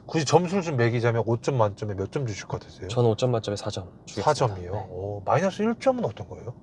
굳이 점수를 좀 매기자면 5점 만점에 몇 점 주실 것 같으세요? 저는 5점 만점에 4점 주겠습니다. 4점이요? 네. 마이너스 1점은 어떤 거예요?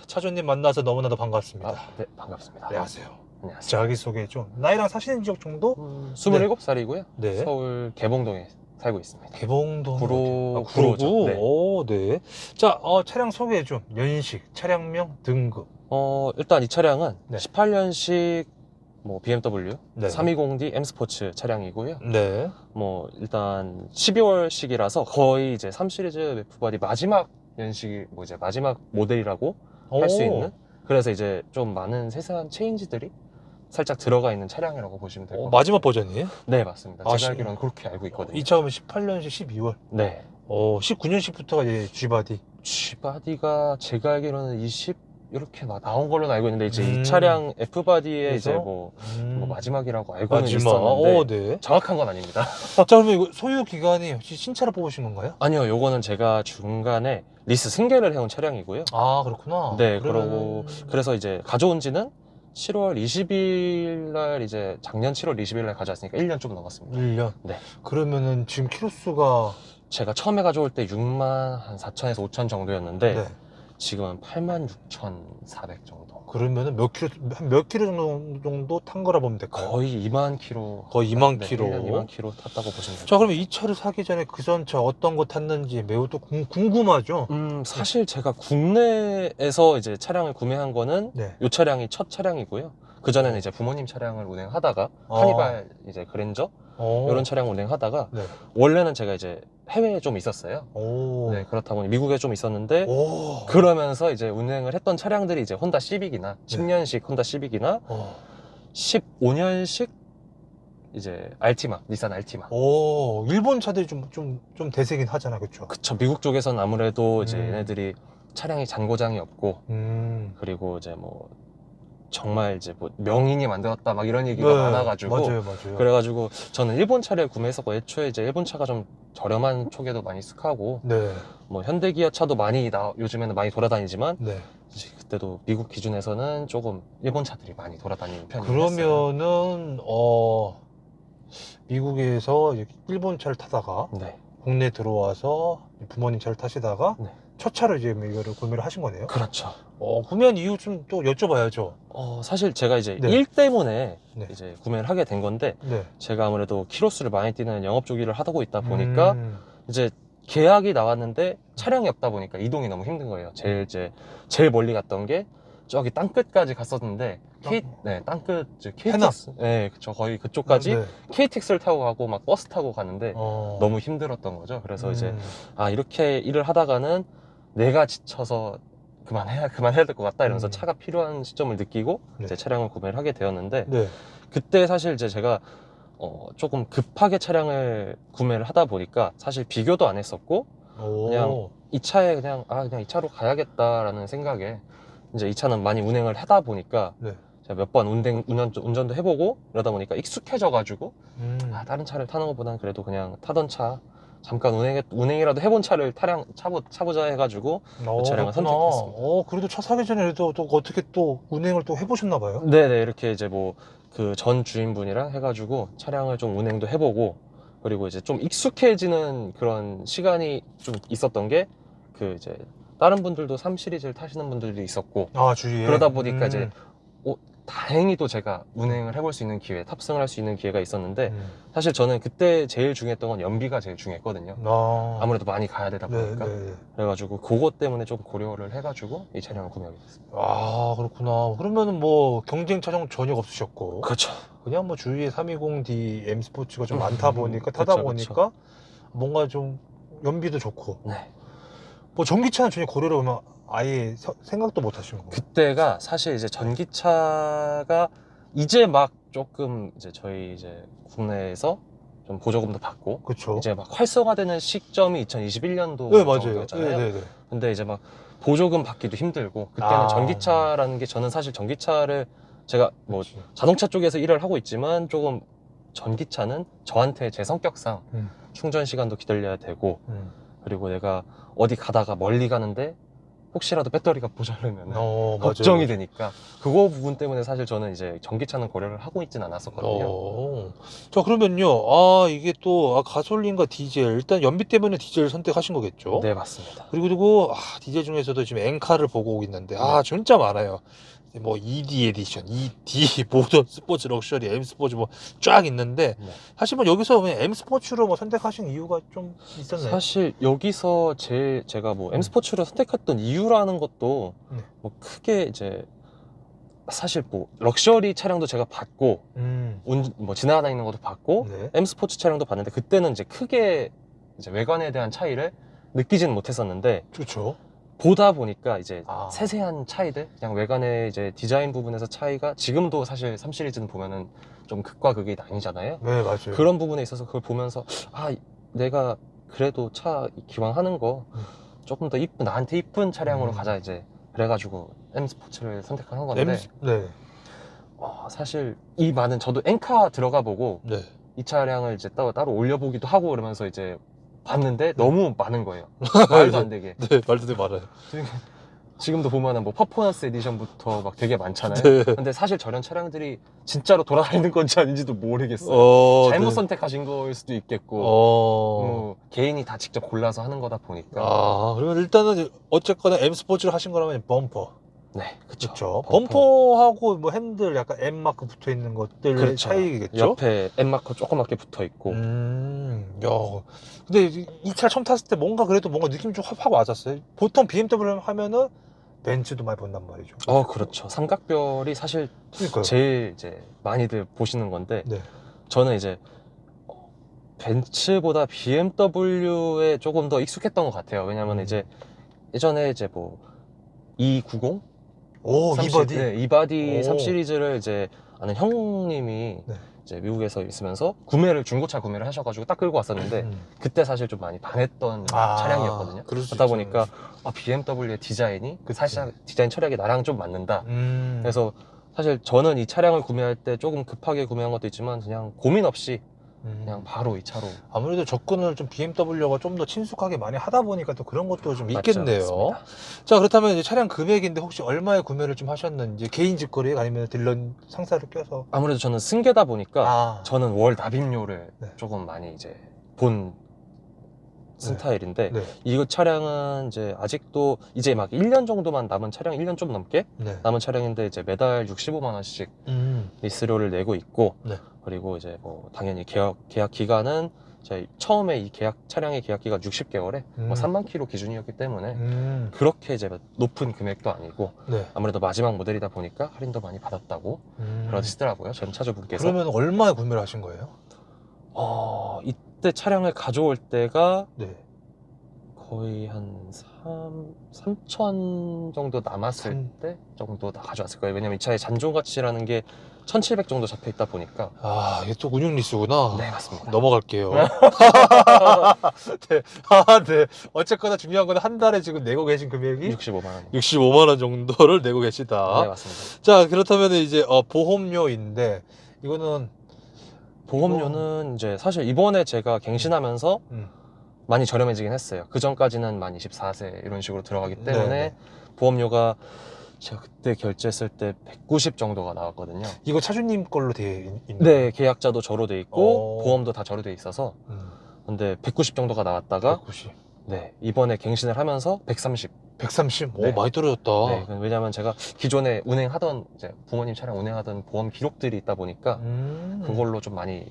차주님 만나서 너무나도 반갑습니다. 네, 반갑습니다. 안녕하세요. 안녕하세요. 자기소개 좀. 나이랑 사시는 지역 정도? 27살이고요. 네. 서울 개봉동에 살고 있습니다. 개봉동. 구로죠. 네. 오, 네. 자, 차량 소개 좀. 연식, 차량명, 등급. 일단 이 차량은 네. 18년식 BMW 네. 320D M 스포츠 차량이고요. 네. 일단 12월식이라서 거의 이제 3 시리즈 F바디 마지막 연식이 이제 마지막 모델이라고 할 수 있는, 그래서 이제 좀 많은 세세한 체인지들이 살짝 들어가 있는 차량이라고 보시면 될 것 같아요. 마지막 버전이에요? 네, 맞습니다. 아, 제가 알기로는 그렇게 알고 있거든요. 이 차가 18년식 12월. 네. 19년식부터가 이제 G바디. G바디가 제가 알기로는 20 이렇게 나온 걸로 알고 있는데, 이제 이 차량 F바디에 이제 마지막이라고 알고는 있었는데 네. 정확한 건 아닙니다. 자, 그러면 이거 소유 기간이 혹시 신차로 뽑으신 건가요? 아니요, 요거는 제가 중간에 리스 승계를 해온 차량이고요. 아, 그렇구나. 네, 그래서 이제 가져온 지는 7월 20일 날, 이제 작년 7월 20일 날 가져왔으니까 1년 좀 넘었습니다. 1년? 네. 그러면은 지금 키로수가 제가 처음에 가져올 때 6만 한 4천에서 5천 정도였는데, 네. 지금은 86,400 정도. 그러면은 몇 킬로 정도 탄 거라 보면 될까요? 거의 2만 킬로. 거의 2만 네, 킬로. 1년 2만 킬로 탔다고 보시면 돼요. 자, 그러면 이 차를 사기 전에 그 전 차 어떤 거 탔는지 매우 또 궁금하죠? 사실 제가 국내에서 이제 차량을 구매한 거는 네. 이 차량이 첫 차량이고요. 그전에는 이제 부모님 차량을 운행하다가 카니발 이제 그랜저 이런 차량을 운행하다가, 네. 원래는 제가 이제 해외에 좀 있었어요. 네, 그렇다 보니 미국에 좀 있었는데, 그러면서 이제 운행을 했던 차량들이 이제 혼다 시빅이나 10년식 혼다 시빅이나 15년식 이제 알티마, 니산 알티마. 일본 차들이 좀 대세긴 하잖아, 그쵸? 그쵸. 미국 쪽에서는 아무래도 이제 얘네들이 차량이 잔고장이 없고, 그리고 이제 정말 이제 명인이 만들었다 막 이런 얘기가 많아가지고. 맞아요. 그래가지고 저는 일본 차를 구매했었고, 애초에 이제 일본 차가 좀 저렴한 쪽에도 많이 익숙하고, 네. 현대 기아 차도 요즘에는 많이 돌아다니지만, 네. 그때도 미국 기준에서는 조금 일본 차들이 많이 돌아다니는 편이었어요. 그러면은 미국에서 일본 차를 타다가 네. 국내 들어와서 부모님 차를 타시다가 네. 첫 차로 이제 이거를 구매를 하신 거네요. 그렇죠. 구매한 이유 좀 또 여쭤봐야죠. 사실 제가 이제 네. 일 때문에 네. 이제 구매를 하게 된 건데, 네. 제가 아무래도 키로수를 많이 뛰는 영업 쪽 일을 하고 있다 보니까 이제 계약이 나왔는데 차량이 없다 보니까 이동이 너무 힘든 거예요. 제일 멀리 갔던 게 저기 땅끝까지 갔었는데, 땅끝 KTX, 네, 그쵸, 거의 그쪽까지 네. KTX를 타고 가고 막 버스 타고 가는데 너무 힘들었던 거죠. 그래서 이제 이렇게 일을 하다가는 내가 지쳐서 그만해야 될 것 같다 이러면서 차가 필요한 시점을 느끼고 이제 차량을 구매를 하게 되었는데, 그때 사실 이제 제가 조금 급하게 차량을 구매를 하다 보니까 사실 비교도 안 했었고, 그냥 이 차에 그냥 이 차로 가야겠다라는 생각에 이제 이 차는 많이 운행을 하다 보니까 제가 몇 번 운전도 해보고 이러다 보니까 익숙해져가지고 다른 차를 타는 것보다는 그래도 그냥 타던 차 잠깐 운행이라도 해본 차를 차보자 해가지고 그 차량을 선택했습니다. 그래도 차 사기 전에도 또 어떻게 또 운행을 또 해보셨나 봐요? 네네, 이렇게 이제 뭐 그 전 주인분이랑 해가지고 차량을 좀 운행도 해보고, 그리고 이제 좀 익숙해지는 그런 시간이 좀 있었던 게, 그 이제 다른 분들도 3 시리즈를 타시는 분들도 있었고, 아, 주위에. 그러다 보니까 이제 다행히도 제가 운행을 해볼 수 있는 기회, 탑승을 할 수 있는 기회가 있었는데, 사실 저는 그때 제일 중요했던 건 연비가 제일 중요했거든요. 아무래도 많이 가야 되다 보니까. 네. 그래가지고 그것 때문에 좀 고려를 해가지고 이 차량을 구매하게 됐습니다. 아, 그렇구나. 그러면은 뭐 경쟁 차종 전혀 없으셨고, 그렇죠. 그냥 뭐 주위에 320D M 스포츠가 좀 많다 보니까, 타다 그쵸, 보니까 뭔가 좀 연비도 좋고, 네. 뭐 전기차는 전혀 고려를 하면 아예 생각도 못 하신 거고. 그때가 사실 이제 전기차가 이제 막 조금 이제 저희 이제 국내에서 좀 보조금도 받고, 그쵸. 이제 막 활성화되는 시점이 2021년도 네, 맞아요. 정도였잖아요. 네네네. 근데 이제 막 보조금 받기도 힘들고, 그때는 전기차라는 게, 저는 사실 전기차를 제가 뭐 그치. 자동차 쪽에서 일을 하고 있지만 조금 전기차는 저한테 제 성격상 충전 시간도 기다려야 되고, 그리고 내가 어디 가다가 멀리 가는데 혹시라도 배터리가 모자르면 걱정이 되니까, 그거 부분 때문에 사실 저는 이제 전기차는 고려를 하고 있진 않았었거든요. 자, 그러면요. 이게 또 가솔린과 디젤, 일단 연비 때문에 디젤 선택하신 거겠죠? 네, 맞습니다. 그리고 디젤 중에서도 지금 엔카를 보고 오고 있는데 진짜 많아요. 뭐 ED 에디션, ED 모던 스포츠 럭셔리, M 스포츠 뭐 쫙 있는데, 사실 뭐 여기서 그냥 M 스포츠로 뭐 선택하신 이유가 좀 있었나요? 사실 여기서 제가 뭐 M 스포츠를 선택했던 이유라는 것도 뭐 크게 이제, 사실 뭐 럭셔리 차량도 제가 봤고, 뭐 지나다니는 것도 봤고, M 스포츠 차량도 봤는데, 그때는 이제 크게 이제 외관에 대한 차이를 느끼지는 못했었는데, 그렇죠. 보다 보니까 이제 세세한 차이들, 그냥 외관의 이제 디자인 부분에서 차이가, 지금도 사실 3 시리즈는 보면은 좀 극과 극이 나뉘잖아요. 네, 맞아요. 그런 부분에 있어서 그걸 보면서 내가 그래도 차 기왕 하는 거 조금 더 나한테 이쁜 차량으로 가자, 이제 그래가지고 M 스포츠를 선택한 건데, 사실 이 많은, 저도 엔카 들어가 보고 이 차량을 이제 따로 올려보기도 하고 그러면서 이제 봤는데 너무 많은 거예요. 말도 안 되게. 네, 말도 되게 많아요. 지금도 보면은 뭐 퍼포먼스 에디션부터 막 되게 많잖아요. 네. 근데 사실 저런 차량들이 진짜로 돌아다니는 건지 아닌지도 모르겠어요. 잘못 선택하신 거일 수도 있겠고, 개인이 다 직접 골라서 하는 거다 보니까. 그러면 일단은 어쨌거나 M 스포츠를 하신 거라면 범퍼. 네, 그렇죠. 범퍼하고 뭐 핸들 약간 M 마크 붙어 있는 것들의 차이겠죠? 옆에 M 마크 조그맣게 붙어 있고. 야, 근데 이 차 처음 탔을 때 뭔가 그래도 뭔가 느낌이 좀 확 와졌어요. 보통 BMW 하면은 벤츠도 많이 본단 말이죠. 그렇죠. 삼각별이 사실 그러니까요. 제일 이제 많이들 보시는 건데, 저는 이제 벤츠보다 BMW에 조금 더 익숙했던 것 같아요. 왜냐면 이제 예전에 이제 뭐 290? 이바디? 네, 이바디 3 시리즈를 이제 아는 형님이 이제 미국에서 있으면서 중고차 구매를 하셔가지고 딱 끌고 왔었는데, 그때 사실 좀 많이 반했던 차량이었거든요. 그러다 보니까 BMW의 디자인이, 사실 디자인 철학이 나랑 좀 맞는다. 그래서 사실 저는 이 차량을 구매할 때 조금 급하게 구매한 것도 있지만, 그냥 고민 없이 그냥 바로 이 차로. 아무래도 접근을 좀 BMW가 좀 더 친숙하게 많이 하다 보니까 또 그런 것도 좀 있겠네요. 맞죠, 자, 그렇다면 이제 차량 금액인데 혹시 얼마에 구매를 좀 하셨는지, 개인 직거래액 아니면 딜러 상사를 껴서? 아무래도 저는 승계다 보니까 저는 월 납입료를 조금 많이 이제 본 스타일인데, 이 차량은 이제 아직도 이제 막 1년 정도만 남은 차량, 1년 좀 넘게 남은 차량인데, 이제 매달 65만 원씩 리스료를 내고 있고, 그리고 이제 뭐 당연히 계약 기간은 저희 처음에 이 차량의 계약 기간 60개월에 뭐 3만 킬로 기준이었기 때문에 그렇게 이제 높은 금액도 아니고, 아무래도 마지막 모델이다 보니까 할인도 많이 받았다고 그러시더라고요, 전 차주분께서. 그러면 얼마에 구매를 하신 거예요? 이때 차량을 가져올 때가 거의 한 3천 정도 남았을 때 정도 다 가져왔을 거예요. 왜냐면 이 차의 잔존 가치라는 게 1,700 정도 잡혀 있다 보니까. 이게 또 운용 리스구나. 네, 맞습니다. 넘어갈게요. 네. 어쨌거나 중요한 건 한 달에 지금 내고 계신 금액이 65만 원. 65만 원 정도를 내고 계시다. 네, 맞습니다. 자, 그렇다면 이제 보험료인데, 이거는 보험료는 이제 사실 이번에 제가 갱신하면서 많이 저렴해지긴 했어요. 그 전까지는 만 24세 이런 식으로 들어가기 때문에 네네. 보험료가 제가 그때 결제했을 때 190 정도가 나왔거든요. 이거 차주님 걸로 돼 있나요? 네, 계약자도 저로 돼 있고 어. 보험도 다 저로 돼 있어서 근데 190 정도가 나왔다가 190. 네, 이번에 갱신을 하면서 130. 130. 네. 오, 많이 떨어졌다. 네, 왜냐면 제가 기존에 운행하던 이제 부모님 차량 운행하던 보험 기록들이 있다 보니까 그걸로 좀 많이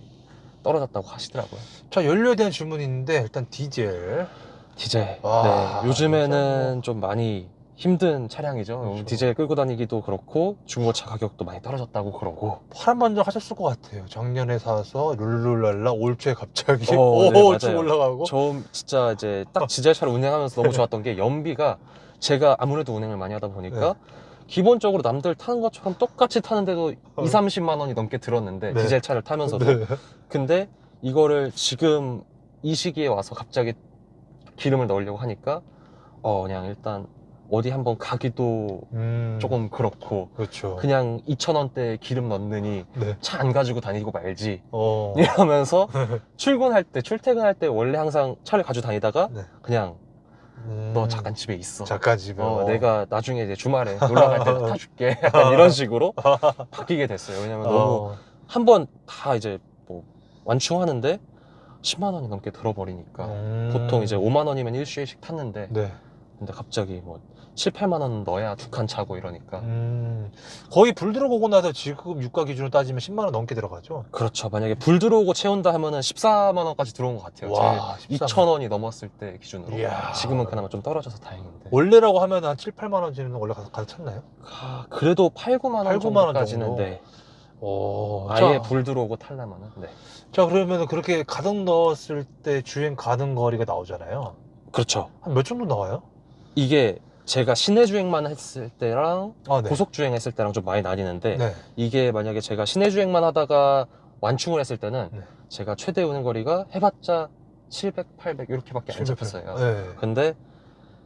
떨어졌다고 하시더라고요. 자, 연료에 대한 질문이 있는데 일단 디젤. 디젤. 아, 네, 요즘에는 좀 많이 힘든 차량이죠. 그렇죠. 디젤 끌고 다니기도 그렇고 중고차 가격도 많이 떨어졌다고 그러고. 파란만장 하셨을 것 같아요. 작년에 사서 룰루랄라 올 초에 갑자기 네, 쭉 맞아요. 올라가고. 저 진짜 이제 딱 디젤차를 운행하면서 너무 좋았던 게 연비가 제가 아무래도 운행을 많이 하다 보니까 기본적으로 남들 타는 것처럼 똑같이 타는데도 30-30만 원이 넘게 들었는데 네. 디젤차를 타면서도 네. 근데 이거를 지금 이 시기에 와서 갑자기 기름을 넣으려고 하니까 그냥 일단 어디 한번 가기도 조금 그렇고 그렇죠. 그냥 2,000원대 기름 넣느니 네. 차 안 가지고 다니고 말지 어. 이러면서 출퇴근할 때 원래 항상 차를 가지고 다니다가 네. 그냥 너 잠깐 집에 있어. 잠깐 집에. 내가 나중에 이제 주말에 놀러 갈 때 타줄게. 약간 이런 식으로 바뀌게 됐어요. 왜냐면 너무 한 번 다 이제 뭐 완충하는데 10만 원이 넘게 들어버리니까 보통 이제 5만 원이면 일주일씩 탔는데 네. 근데 갑자기 뭐 7, 8만 원 넣어야 2칸 차고 이러니까 거의 불 들어오고 나서 지금 유가 기준으로 따지면 10만 원 넘게 들어가죠. 그렇죠. 만약에 불 들어오고 채운다 하면은 14만 원까지 들어온 것 같아요. 와, 제일 2,000원이 넘었을 때 기준으로. 이야. 지금은 그나마 좀 떨어져서 다행인데. 원래라고 하면 한 7, 8만 원쯤은 원래 가서 찼나요? 그래도 8, 9만 원 8, 9만 원 정도까지는 정도? 네. 자, 아예 불 들어오고 탈라면은 네. 자, 그러면 그렇게 가득 넣었을 때 주행 가능 거리가 나오잖아요. 그렇죠. 한 몇 정도 나와요? 이게 제가 시내 주행만 했을 때랑 아, 네. 고속 주행했을 때랑 좀 많이 나뉘는데 네. 이게 만약에 제가 시내 주행만 하다가 완충을 했을 때는 네. 제가 최대 운행 거리가 해봤자 700, 800 이렇게밖에 안 700. 잡혔어요. 네. 근데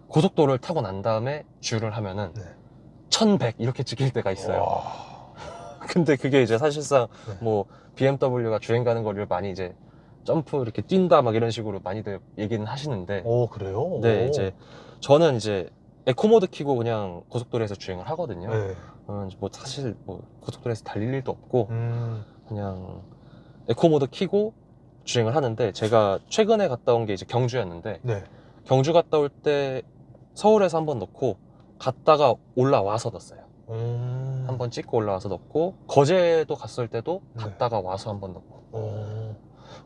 고속도로를 타고 난 다음에 주유를 하면은 네. 1100 이렇게 찍힐 때가 있어요. 와. 근데 그게 이제 사실상 네. 뭐 BMW가 주행 가는 거리를 많이 이제 점프 이렇게 뛴다 막 이런 식으로 많이들 얘기는 하시는데 오, 그래요? 네, 오. 이제 저는 이제 에코모드 키고 그냥 고속도로에서 주행을 하거든요. 네. 뭐 사실 뭐 고속도로에서 달릴 일도 없고 그냥 에코모드 키고 주행을 하는데 제가 최근에 갔다 온 게 이제 경주였는데 네. 경주 갔다 올 때 서울에서 한번 넣고 갔다가 올라와서 넣었어요. 한번 찍고 올라와서 넣고 거제도 갔을 때도 네. 갔다가 와서 한번 넣고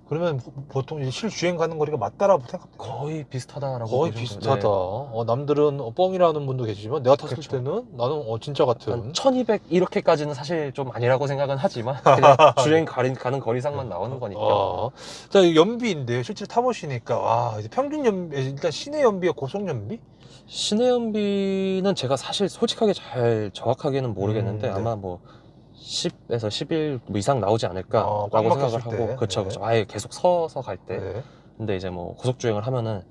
그러면 보통 이제 실주행 가는 거리가 맞다라고 생각합니다. 거의 비슷하다라고 거의 보시면 돼요. 비슷하다. 네. 남들은 뻥이라는 분도 계시지만 내가 탔을 그렇죠. 때는 나는 진짜 같은. 한 1200 이렇게까지는 사실 좀 아니라고 생각은 하지만 그냥 주행 가는 거리상만 나오는 거니까. 자, 이 연비인데 실제로 타보시니까 이제 평균 연비, 일단 시내 연비와 고속 연비? 시내 연비는 제가 사실 솔직하게 잘 정확하게는 모르겠는데 네. 아마 뭐 10에서 11 뭐 이상 나오지 않을까라고 꽉 생각을 막혔을 하고 때. 그렇죠, 네. 그렇죠. 아예 계속 서서 갈 때. 네. 근데 이제 뭐 고속 주행을 하면은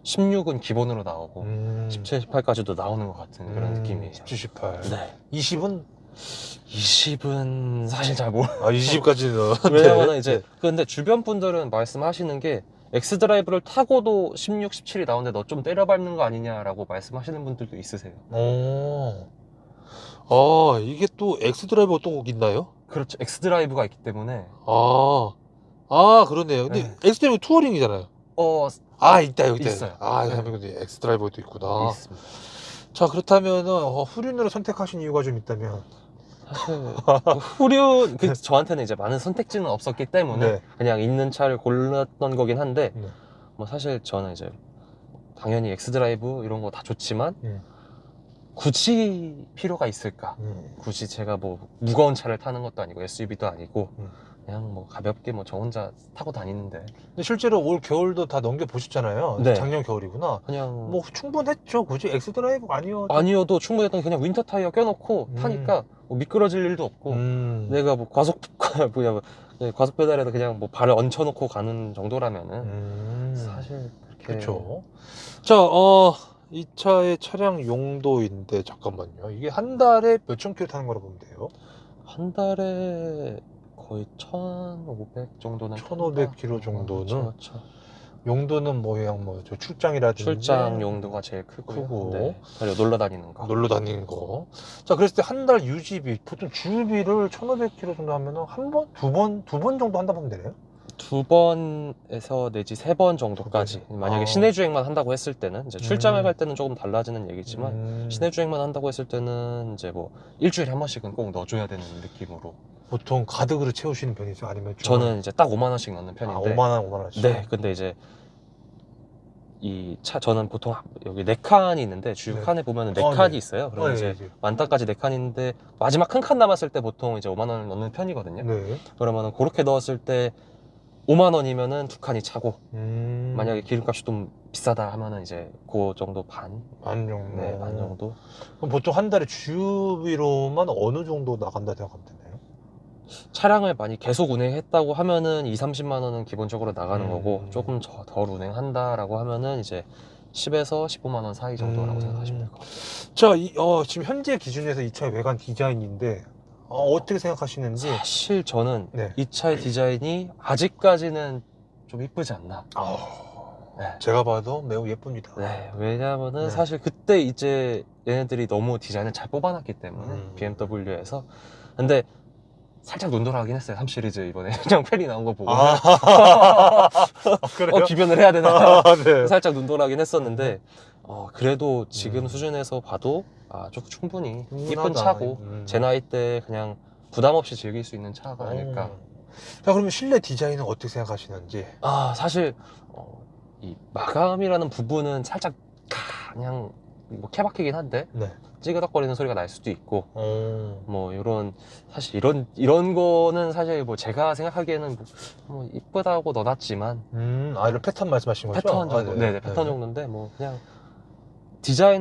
16은 기본으로 나오고 17, 18까지도 나오는 것 같은 그런 느낌이에요. 17, 18. 네. 20은? 20은 사실 잘 모르. 20까지는. 왜냐면은 이제 근데 주변 분들은 말씀하시는 게 엑스드라이브를 타고도 16, 17이 나오는데 너 좀 때려밟는 거 아니냐라고 말씀하시는 분들도 있으세요. 이게 또 엑스드라이브가 또 있나요? 그렇죠. 엑스드라이브가 있기 때문에 그러네요. 근데 네. 엑스드라이브 투어링이잖아요. 있다, 여기 있어요. 근데 엑스드라이브도 있구나. 있습니다. 자, 그렇다면은 후륜으로 선택하신 이유가 좀 있다면? 사실 후륜 저한테는 이제 많은 선택지는 없었기 때문에 네. 그냥 있는 차를 골랐던 거긴 한데 네. 뭐 사실 저는 이제 당연히 엑스드라이브 이런 거 다 좋지만 굳이 필요가 있을까? 굳이 제가 뭐 무거운 차를 타는 것도 아니고 SUV도 아니고 그냥 뭐 가볍게 뭐 저 혼자 타고 다니는데. 근데 실제로 올 겨울도 다 넘겨 보셨잖아요. 네. 작년 겨울이구나. 그냥 뭐 충분했죠. 굳이 엑스드라이브 아니어도 충분했던 게 그냥 윈터 타이어 껴놓고 타니까 뭐 미끄러질 일도 없고 내가 뭐 과속 과속 페달에도 그냥 뭐 발을 얹혀놓고 가는 정도라면은 사실 그렇게. 그렇죠. 자, 이 차의 차량 용도인데 잠깐만요. 이게 한 달에 몇천 킬로 타는 거라 보면 돼요? 한 달에 거의 1,500 정도는 1,500 킬로 정도는? 그렇죠. 용도는 뭐 그냥 뭐 저 출장이라든지 출장 용도가 제일 크고, 네. 그리고 놀러 다니는 거. 놀러 다니는 거. 자, 그랬을 때 한 달 유지비, 보통 주유비를 1,500km 정도 하면은 한 번, 두 번 정도 한다 보면 되네요. 2번에서 내지 3번 정도까지. 만약에 시내 주행만 한다고 했을 때는, 이제 출장을 갈 때는 조금 달라지는 얘기지만, 시내 주행만 한다고 했을 때는 이제 뭐 일주일에 한 번씩은 꼭 넣어줘야 되는 느낌으로. 보통 가득으로 채우시는 편이죠? 아니면 저는 이제 딱 5만 원씩 넣는 아, 편인데. 5만 원, 5만 원씩. 네, 근데 이제 이 차 저는 보통 여기 4칸이 있는데 주유 네. 칸에 보면은 어, 4칸이 네. 있어요. 그러면 이제 네. 만땅까지 4칸이 있는데 마지막 한 칸 남았을 때 보통 이제 5만 원을 넣는 편이거든요. 네. 그러면은 그렇게 넣었을 때 5만 원이면은 2칸이 차고, 음. 만약에 기름값이 좀 비싸다 하면은 이제 그 정도 반 정도. 네, 반 정도. 그럼 보통 한 달에 주유비로만 어느 정도 나간다 생각하면 되나요? 차량을 많이 계속 운행했다고 하면은 2, 30만 원은 기본적으로 나가는 거고, 조금 덜 운행한다라고 하면은 이제 10에서 15만 원 사이 정도라고 생각하시면 될 것 같아요. 자, 지금 현재 기준에서 이 차의 외관 디자인인데 어떻게 생각하시는지. 사실 저는 네. 이 차의 디자인이 아직까지는 좀 이쁘지 않나. 네. 제가 봐도 매우 예쁩니다. 네, 왜냐하면은 네. 사실 그때 이제 얘네들이 너무 디자인을 잘 뽑아놨기 때문에 BMW에서. 근데 살짝 눈돌아가긴 했어요. 3 시리즈 이번에 형편이 나온 거 보고 그래요? 기변을 해야 되나 네. 살짝 눈돌아가긴 했었는데, 그래도 지금 수준에서 봐도 조금 충분히 이쁜 차고 제 나이 때 그냥 부담 없이 즐길 수 있는 차가 아닐까. 자, 그러면 실내 디자인은 어떻게 생각하시는지. 사실 이 마감이라는 부분은 살짝 그냥 뭐 케바케긴 한데 네. 찌그덕거리는 소리가 날 수도 있고, 뭐 이런 사실 이런 거는 사실 뭐 제가 생각하기에는 뭐 이쁘다고 넣어놨지만 이런 패턴 말씀하신 거죠? 패턴 정도, 네네, 패턴 정도인데 뭐 그냥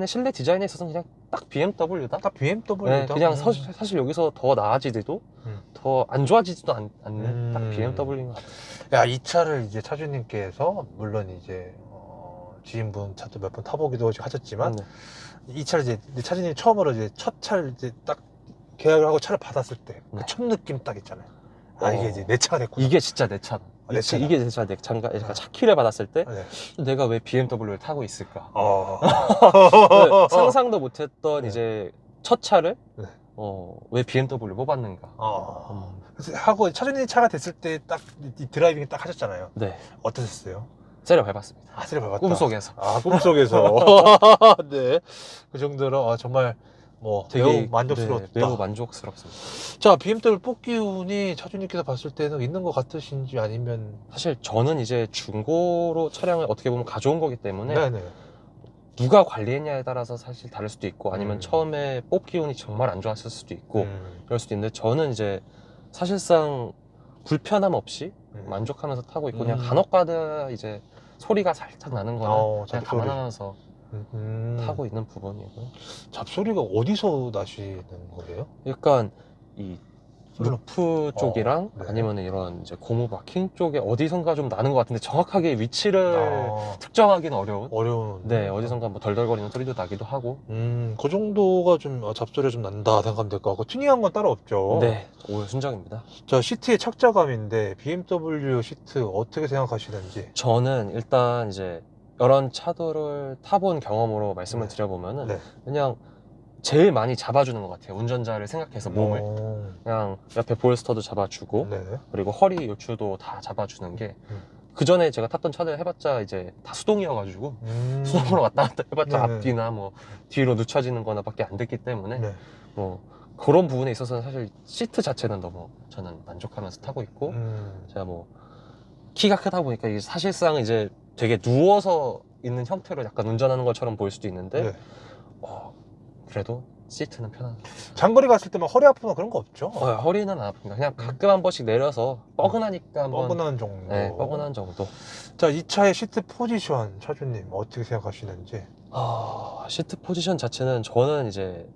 실내 디자인에 있어서는 그냥 딱 BMW다. 딱 BMW다. 네, 그냥 사실 여기서 더 나아지지도 더 안 좋아지지도 않는 딱 BMW인 것 같아요. 야, 이 차를 이제 차주님께서 물론 이제 지인분 차도 몇 번 타보기도 하셨지만 이 차를 이제 차주님 처음으로 이제 첫 차를 이제 딱 계약을 하고 차를 받았을 때 그 첫 느낌 딱 있잖아요. 이게 이제 내 차가 됐구나. 이게 진짜 내 차다. 내 차다. 이게 진짜 내 차인가? 차 키를 받았을 때 네. 내가 왜 BMW를 타고 있을까? 네. 상상도 못했던 이제 첫 차를 네. 왜 BMW를 뽑았는가? 그래서 하고 차주님 차가 됐을 때 딱 이 드라이빙 딱 하셨잖아요. 네. 어떠셨어요? 세려 밟았습니다. 세려 밟았다. 꿈속에서. 꿈속에서. 네. 그 정도로 정말 뭐 되게 매우 만족스러웠다. 네, 매우 만족스럽습니다. 자, BMW 뽑기 운이 차주님께서 봤을 때는 있는 것 같으신지 아니면. 사실 저는 이제 중고로 차량을 어떻게 보면 가져온 거기 때문에 네네. 누가 관리했냐에 따라서 사실 다를 수도 있고, 아니면 처음에 뽑기 운이 정말 안 좋았을 수도 있고 그럴 수도 있는데, 저는 이제 사실상 불편함 없이 만족하면서 타고 있고, 그냥 간혹가다 이제 소리가 살짝 나는 거는 그냥 감안하면서 타고 있는 부분이고요. 잡소리가 어디서 나시는 거예요? 그러니까 이 루프 쪽이랑 네. 아니면 이런 이제 고무 바킹 쪽에 어디선가 좀 나는 것 같은데, 정확하게 위치를 특정하기는 어려운. 네, 어디선가 뭐 덜덜거리는 소리도 나기도 하고. 그 정도가 좀 잡소리가 좀 난다 생각하면 될 것 같고, 튜닝한 건 따로 없죠? 네, 오, 순정입니다. 자, 시트의 착자감인데 BMW 시트 어떻게 생각하시는지. 저는 일단 이제 이런 차들을 타본 경험으로 말씀을 드려보면은 그냥 제일 많이 잡아주는 것 같아요. 운전자를 생각해서 몸을 그냥 옆에 볼스터도 잡아주고, 그리고 허리 요추도 다 잡아주는 게, 그 전에 제가 탔던 차들 해봤자 이제 다 수동이어가지고 수동으로 왔다 갔다 해봤자 앞뒤나 뭐 뒤로 늦춰지는 거나 밖에 안 됐기 때문에 뭐 그런 부분에 있어서는 사실 시트 자체는 너무 저는 만족하면서 타고 있고, 제가 뭐 키가 크다 보니까 이게 사실상 이제 되게 누워서 있는 형태로 약간 운전하는 것처럼 보일 수도 있는데 그래도 시트는 편한. 장거리 갔을 때 막 허리 아프거나 그런 거 없죠? 허리는 안 아픕니다. 그냥 가끔 한 번씩 내려서 뻐근하니까 한번. 뻐근한 정도. 네, 뻐근한 정도. 자, 이 차의 시트 포지션 차주님 어떻게 생각하시는지. 시트 포지션 자체는 저는 이제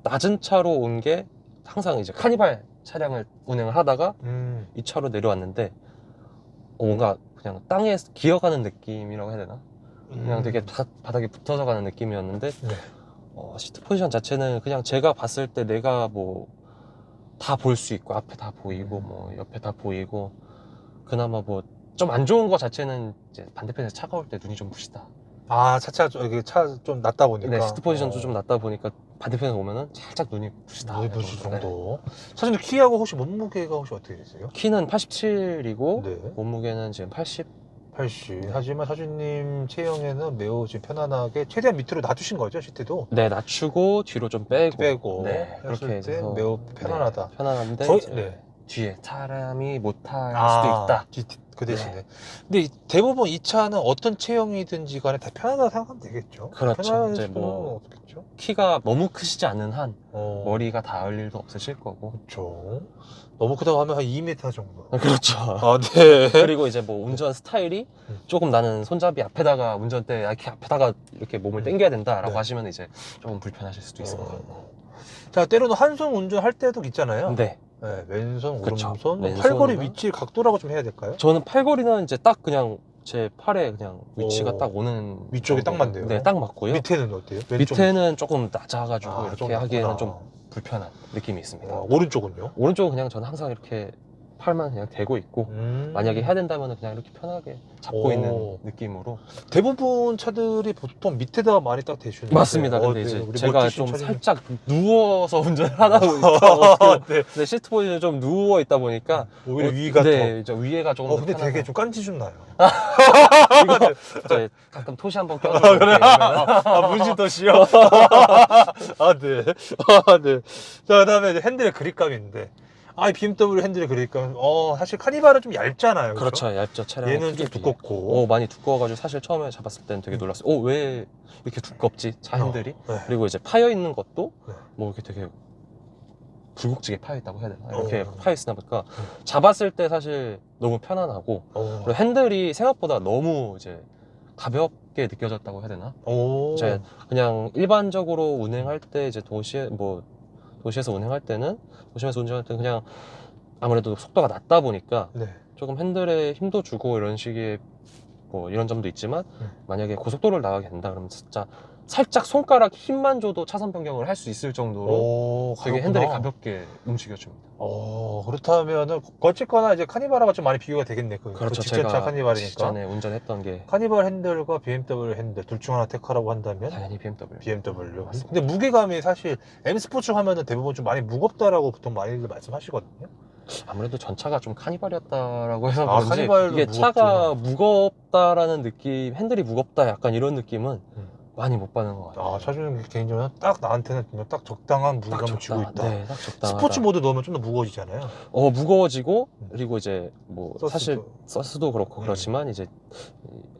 낮은 차로 온 게, 항상 이제 카니발 차량을 운행을 하다가 이 차로 내려왔는데 뭔가 그냥 땅에 기어가는 느낌이라고 해야 되나? 그냥 되게 바닥에 붙어서 가는 느낌이었는데 시트 포지션 자체는 그냥 제가 봤을 때 내가 뭐 다 볼 수 있고, 앞에 다 보이고 뭐 옆에 다 보이고, 그나마 뭐 좀 안 좋은 거 자체는 이제 반대편에서 차가울 때 눈이 좀 부시다. 아, 이게 차 좀 낮다 보니까. 네, 시트 포지션도 좀 낮다 보니까 반대편에서 오면은 살짝 눈이 부시다. 눈이 부실 네. 정도. 사장님 키하고 혹시 몸무게가 혹시 어떻게 되세요? 키는 87이고 네. 몸무게는 지금 80. 80. 하지만 사주님 체형에는 매우 지금 편안하게 최대한 밑으로 놔두신 거죠, 시트도? 네, 낮추고 뒤로 좀 빼고. 네, 그렇게 했을 때 해서 매우 편안하다. 네, 편안한데 거의 이제 네. 뒤에 사람이 못 탈 수도 있다. 그 대신에. 근데 대부분 이 차는 어떤 체형이든지 간에 다 편하다고 생각하면 되겠죠. 그렇죠. 편안할 이제 수는 뭐 없겠죠. 키가 너무 크시지 않는 한 머리 머리가 닿을 일도 없으실 거고. 그렇죠. 너무 크다고 하면 한 2m 정도. 그렇죠. 아, 네. 그리고 이제 뭐 운전 스타일이 조금 나는 손잡이 앞에다가 운전대 이렇게 앞에다가 이렇게 몸을 당겨야 된다라고 네. 하시면 이제 조금 불편하실 수도 있을 것 같고. 자, 때로는 한 손 운전할 때도 있잖아요. 네. 네, 왼손, 그쵸. 오른손, 왼손으로. 팔걸이 위치 각도라고 좀 해야 될까요? 저는 팔걸이는 이제 딱 그냥 제 팔에 그냥 위치가 딱 오는 위쪽에 딱 정도로. 맞네요. 네, 딱 맞고요. 밑에는 어때요? 왼쪽 밑에는 조금 낮아가지고 좀 이렇게 하기에는 낮구나. 좀 불편한 느낌이 있습니다. 오른쪽은요? 오른쪽은 그냥 저는 항상 이렇게 팔만 그냥 대고 있고 만약에 해야 된다면 그냥 이렇게 편하게 잡고 오. 있는 느낌으로. 대부분 차들이 보통 밑에다 많이 딱 대주는데 맞습니다. 근데 네, 이제 우리 제가 멋지신 좀 차주님. 살짝 누워서 운전을 하다 보니까 네. 네, 시트 포지션이 좀 누워 있다 보니까 오히려 위가 네, 이제 위에가 조금 더 근데 편하고. 되게 좀 깐지 좀 나요. 이거 이제 가끔 토시 한번 껴주고 그래? 이러면은 문신도시요? 아, 네. 아, 네. 자, 그 다음에 이제 핸들의 그립감인데. 이 BMW 핸들의 그립감. 사실 카니발은 좀 얇잖아요. 그렇죠? 그렇죠. 얇죠. 차량 얘는 좀 두껍고. 많이 두꺼워가지고 사실 처음에 잡았을 때는 되게 놀랐어요. 왜 이렇게 두껍지? 차 핸들이? 네. 그리고 이제 파여 있는 것도 네. 뭐 이렇게 되게 굵직하게 파여 있다고 해야 되나? 이렇게 어. 파여 있으나 보니까 잡았을 때 사실 너무 편안하고 그리고 핸들이 생각보다 너무 이제 가볍게 느껴졌다고 해야 되나? 이제 그냥 일반적으로 운행할 때 이제 도시에서 운행할 때는 그냥 아무래도 속도가 낮다 보니까 네. 조금 핸들에 힘도 주고 이런 식의 뭐 이런 점도 있지만 만약에 고속도로를 나가게 된다 그러면 진짜 살짝 손가락 힘만 줘도 차선 변경을 할 수 있을 정도로 되게 핸들이 가볍게 움직여줍니다. 그렇다면은 어쨌거나 이제 카니발하고 좀 많이 비교가 되겠네. 그렇죠. 직전차 제가 카니발이니까. 전에 운전했던 게 카니발 핸들과 BMW 핸들 둘 중 하나 택하라고 한다면 당연히 BMW. BMW. 맞습니다. 근데 무게감이 사실 M 스포츠 하면은 대부분 좀 많이 무겁다라고 보통 많이들 말씀하시거든요. 아무래도 전차가 좀 카니발이었다라고 해서 아, 그런지 카니발도 이게 무겁죠. 차가 무겁다라는 느낌, 핸들이 무겁다 약간 이런 느낌은 많이 못 받는 것 같아요. 차주님 개인적으로 딱 나한테는 딱 적당한 무게감을 주고 있다. 네, 딱 적당하다. 스포츠 모드 넣으면 좀 더 무거워지잖아요. 무거워지고 그리고 이제 뭐 서스도. 사실 서스도 그렇고 그렇지만 이제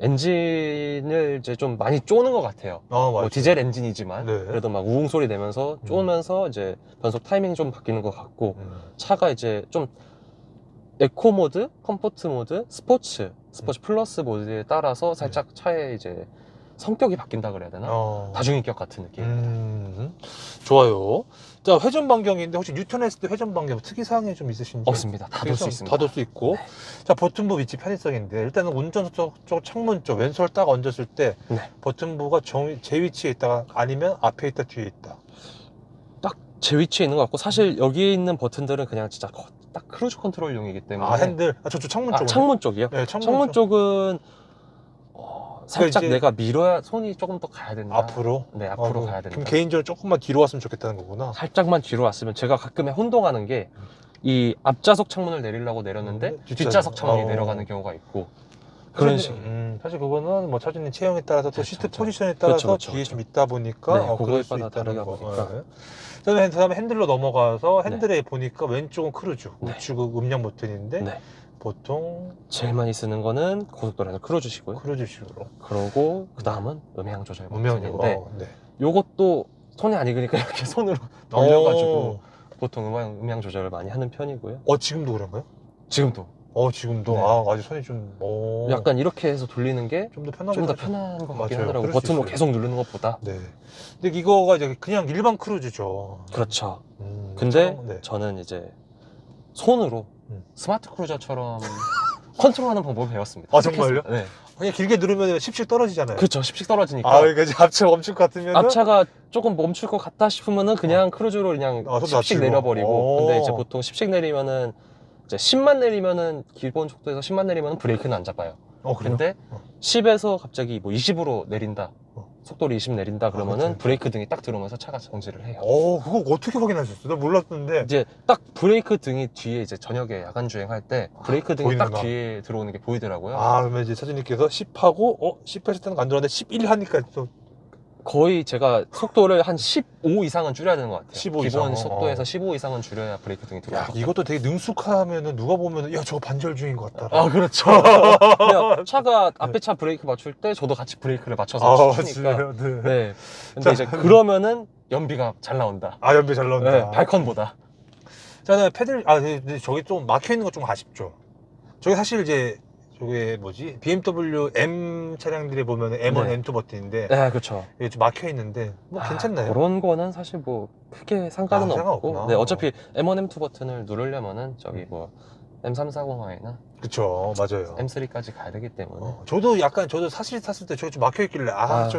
엔진을 이제 좀 많이 쪼는 것 같아요. 맞아요. 뭐 디젤 엔진이지만 네. 그래도 막 우웅 소리 내면서 쪼면서 이제 변속 타이밍이 좀 바뀌는 것 같고 차가 이제 좀 에코 모드, 컴포트 모드, 스포츠 플러스 모드에 따라서 살짝 차의 이제 성격이 바뀐다 그래야 되나? 다중인격 같은 느낌. 좋아요. 자, 회전 반경인데 혹시 뉴턴했을 때 회전 반경 특이사항이 좀 있으신지? 없습니다. 다 돌 수 있습니다. 다 돌 수 있고. 네. 자, 버튼부 위치 편의성인데 일단은 운전석 쪽 창문 쪽 왼손을 딱 얹었을 때 네. 버튼부가 제 위치에 있다가 아니면 앞에 있다 뒤에 있다. 딱 제 위치에 있는 것 같고 사실 여기에 있는 버튼들은 그냥 진짜 딱 크루즈 컨트롤용이기 때문에. 핸들. 저쪽 창문 쪽. 창문 쪽이요? 네, 창문 쪽은 살짝 이제 내가 밀어야 손이 조금 더 가야 된다. 앞으로? 네, 앞으로 가야 된다. 그럼 개인적으로 조금만 뒤로 왔으면 좋겠다는 거구나. 살짝만 뒤로 왔으면 제가 가끔에 혼동하는 게 이 앞좌석 창문을 내리려고 내렸는데 뒷좌석 창문이 내려가는 경우가 있고 그런 식. 사실 그거는 뭐 차주님 체형에 따라서 또 그렇죠, 시트 그렇죠. 포지션에 따라서 그렇죠, 뒤에 그렇죠. 좀 있다 보니까 네, 그럴 그거에 수 따라 있다는 다르다 거. 보니까. 네. 그다음에 핸들로 넘어가서 핸들에 보니까 왼쪽은 크루즈, 네. 우측은 음량 버튼인데 네. 보통 제일 많이 쓰는 거는 고속도로에서 크루즈시고요. 크루즈식으로. 그러고 그 다음은 음향 조절 음영이고. 버튼인데 네. 요것도 손이 안 익으니까 이렇게 손으로 돌려가지고 보통 음향 조절을 많이 하는 편이고요. 지금도 그런가요? 지금도 지금도. 네. 아직 손이 좀. 약간 이렇게 해서 돌리는 게 좀 더 편하게. 좀 더 편한 것 같긴 맞아요. 하더라고요. 그럴 수 버튼으로 있어요. 계속 누르는 것보다. 네. 근데 이거가 이제 그냥 일반 크루즈죠. 그렇죠. 근데 네. 저는 이제 손으로 스마트 크루저처럼 컨트롤하는 방법을 배웠습니다. 정말요? 네. 그냥 길게 누르면 10씩 떨어지잖아요. 그렇죠. 10씩 떨어지니까. 그러니까 이제 앞차 멈출 것 같으면 앞차가 조금 멈출 것 같다 싶으면은 그냥 크루즈로 그냥 좀 10씩 낮추고. 내려버리고. 근데 이제 보통 10씩 내리면은 이제 10만 내리면은 기본 속도에서 10만 내리면은 브레이크는 안 잡아요. 그래요? 근데 10에서 갑자기 뭐 20으로 내린다. 속도를 20 내린다 그러면은 그치. 브레이크 등이 딱 들어오면서 차가 정지를 해요. 그거 어떻게 확인하셨어요? 나 몰랐는데. 이제 딱 브레이크 등이 뒤에 이제 저녁에 야간 주행할 때 브레이크 등이 딱 보이는구나. 뒤에 들어오는 게 보이더라고요. 그러면 이제 차주님께서 10하고 10 하셨다는 거 안 들었는데 11 하니까 또 거의 제가 속도를 한 15 이상은 줄여야 되는 것 같아요. 15 기본 이상. 속도에서 15 이상은 줄여야 브레이크 등이 야, 들어와요. 이것도 되게 능숙하면은 누가 보면은 야, 저거 반절 중인 것 같다. 그렇죠. 그냥 차가 앞에 차 브레이크 맞출 때 저도 같이 브레이크를 맞춰서 추니까. 진짜요? 네. 네. 근데 이제 그러면은 연비가 잘 나온다. 연비 잘 나온다. 네, 발컨보다. 자, 그다음에 패들, 근데 저기 좀 막혀 있는 거 좀 아쉽죠. 저게 사실 이제 저게 뭐지? BMW M 차량들에 보면 M1, 네. M2 버튼인데 네, 그렇죠. 이게 좀 막혀 있는데 뭐 괜찮나요? 그런 거는 사실 뭐 크게 상관은 상관없구나. 없고. 네, 어차피 M1, M2 버튼을 누르려면은 저기 뭐 M340i나 그쵸, 맞아요. M3까지 가야 되기 때문에. 저도 사실 탔을 때 저기 좀 막혀 있길래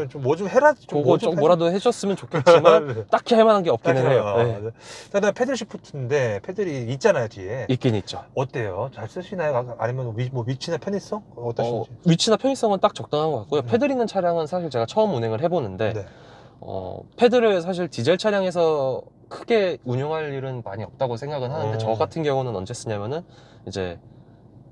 좀 뭐 좀 해라. 그거 좀 뭐라도 해줬으면 좋겠지만 네. 딱히 할 만한 게 없기는 해요. 네. 네. 그다음에 패들 시프트인데 패들이 있잖아요 뒤에. 있긴 있죠. 어때요? 잘 쓰시나요? 아니면 위치나 편의성 어떠신지? 위치나 편의성은 딱 적당한 것 같고요. 패들 있는 차량은 사실 제가 처음 운행을 해보는데 네. 패들을 사실 디젤 차량에서 크게 운용할 일은 많이 없다고 생각은 하는데 저 같은 경우는 언제 쓰냐면은 이제